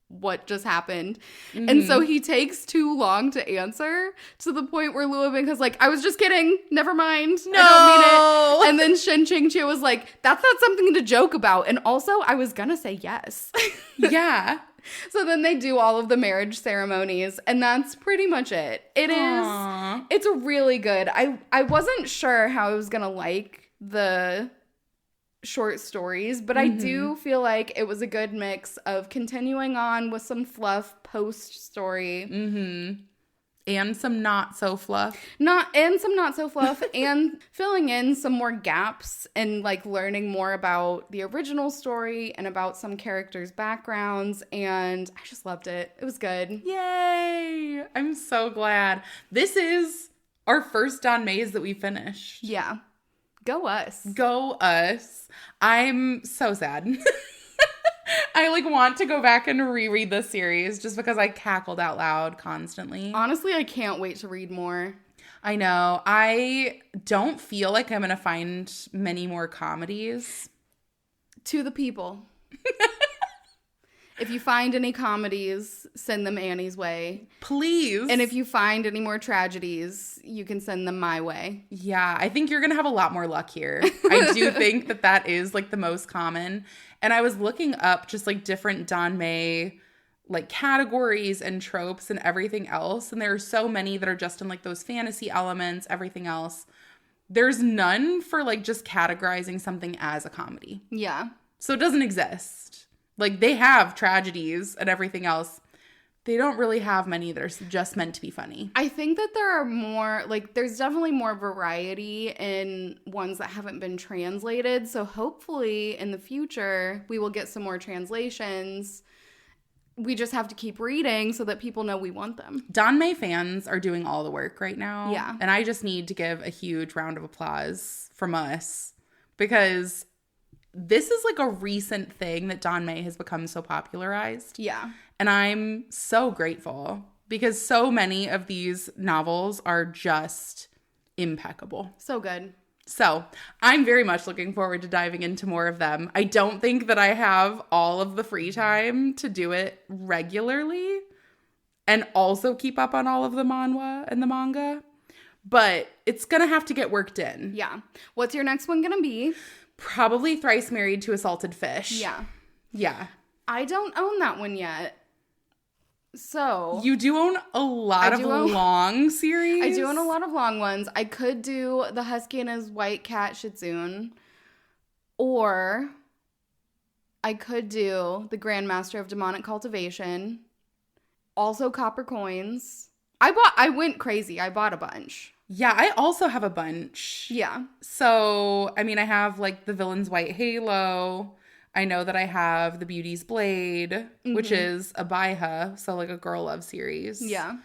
S1: what just happened? And so he takes too long to answer to the point where Lua Binghe's like, I was just kidding. Never mind.
S2: No.
S1: I don't mean it. And then Shen Qingqiu was like, that's not something to joke about. And also, I was going to say yes.
S2: Yeah.
S1: So then they do all of the marriage ceremonies, and that's pretty much it. It's really good. I wasn't sure how I was going to like the short stories, but I do feel like it was a good mix of continuing on with some fluff post story.
S2: And some not so fluff.
S1: Some not so fluff and filling in some more gaps and like learning more about the original story and about some characters' backgrounds, and I just loved it. It was good.
S2: Yay! I'm so glad. This is our first Danmei's that we finished.
S1: Yeah. Go us.
S2: Go us. I'm so sad. I like want to go back and reread this series just because I cackled out loud constantly.
S1: Honestly, I can't wait to read more.
S2: I know. I don't feel like I'm going to find many more comedies.
S1: To the people. If you find any comedies, send them Annie's way.
S2: Please.
S1: And if you find any more tragedies, you can send them my way.
S2: Yeah, I think you're going to have a lot more luck here. I do think that is like the most common. And I was looking up just like different Danmei like categories and tropes and everything else. And there are so many that are just in like those fantasy elements, everything else. There's none for like just categorizing something as a comedy.
S1: Yeah.
S2: So it doesn't exist. Like, they have tragedies and everything else. They don't really have many that are just meant to be funny.
S1: I think that there are more, like, there's definitely more variety in ones that haven't been translated. So hopefully in the future, we will get some more translations. We just have to keep reading so that people know we want them.
S2: Danmei fans are doing all the work right now.
S1: Yeah.
S2: And I just need to give a huge round of applause from us because this is like a recent thing that Danmei has become so popularized.
S1: Yeah.
S2: And I'm so grateful because so many of these novels are just impeccable.
S1: So good.
S2: So I'm very much looking forward to diving into more of them. I don't think that I have all of the free time to do it regularly and also keep up on all of the manhwa and the manga, but it's going to have to get worked in.
S1: Yeah. What's your next one going to be?
S2: Probably Thrice Married to a Salted Fish.
S1: Yeah.
S2: Yeah.
S1: I don't own that one yet. So
S2: You do own a lot of long series?
S1: I do own a lot of long ones. I could do The Husky and His White Cat Shih-Tzu, or I could do The Grandmaster of Demonic Cultivation, also Copper Coins. I went crazy. I bought a bunch.
S2: Yeah, I also have a bunch.
S1: Yeah.
S2: So, I mean, I have like The Villain's White Halo. I know that I have The Beauty's Blade, which is a baiha, so like a girl love series.
S1: Yeah.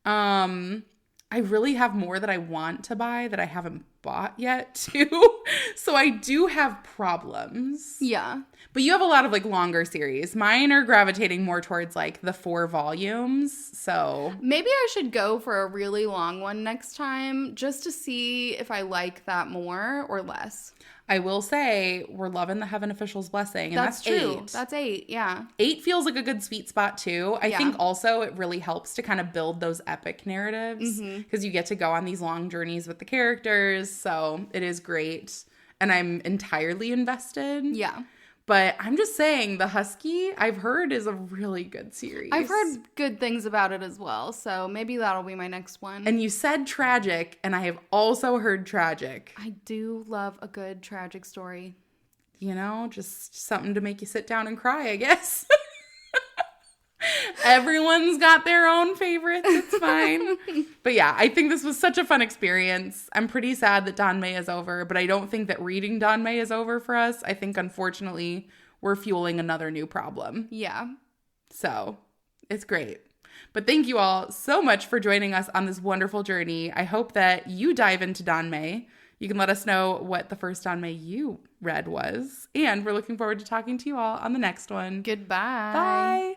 S2: I really have more that I want to buy that I haven't bought yet, too. So I do have problems.
S1: Yeah.
S2: But you have a lot of like longer series. Mine are gravitating more towards like the 4 volumes. So
S1: maybe I should go for a really long one next time just to see if I like that more or less.
S2: I will say we're loving the Heaven Official's Blessing. And that's
S1: true.
S2: 8.
S1: That's 8, yeah.
S2: 8 feels like a good sweet spot too. I think also it really helps to kind of build those epic narratives because you get to go on these long journeys with the characters. So it is great. And I'm entirely invested.
S1: Yeah.
S2: But I'm just saying, The Husky, I've heard, is a really good series.
S1: I've heard good things about it as well, so maybe that'll be my next one.
S2: And you said tragic, and I have also heard tragic.
S1: I do love a good tragic story.
S2: You know, just something to make you sit down and cry, I guess. Everyone's got their own favorites. It's fine. But yeah, I think this was such a fun experience. I'm pretty sad that Danmei is over, but I don't think that reading Danmei is over for us. I think, unfortunately, we're fueling another new problem.
S1: Yeah.
S2: So it's great. But thank you all so much for joining us on this wonderful journey. I hope that you dive into Danmei. You can let us know what the first Danmei you read was. And we're looking forward to talking to you all on the next one.
S1: Goodbye.
S2: Bye.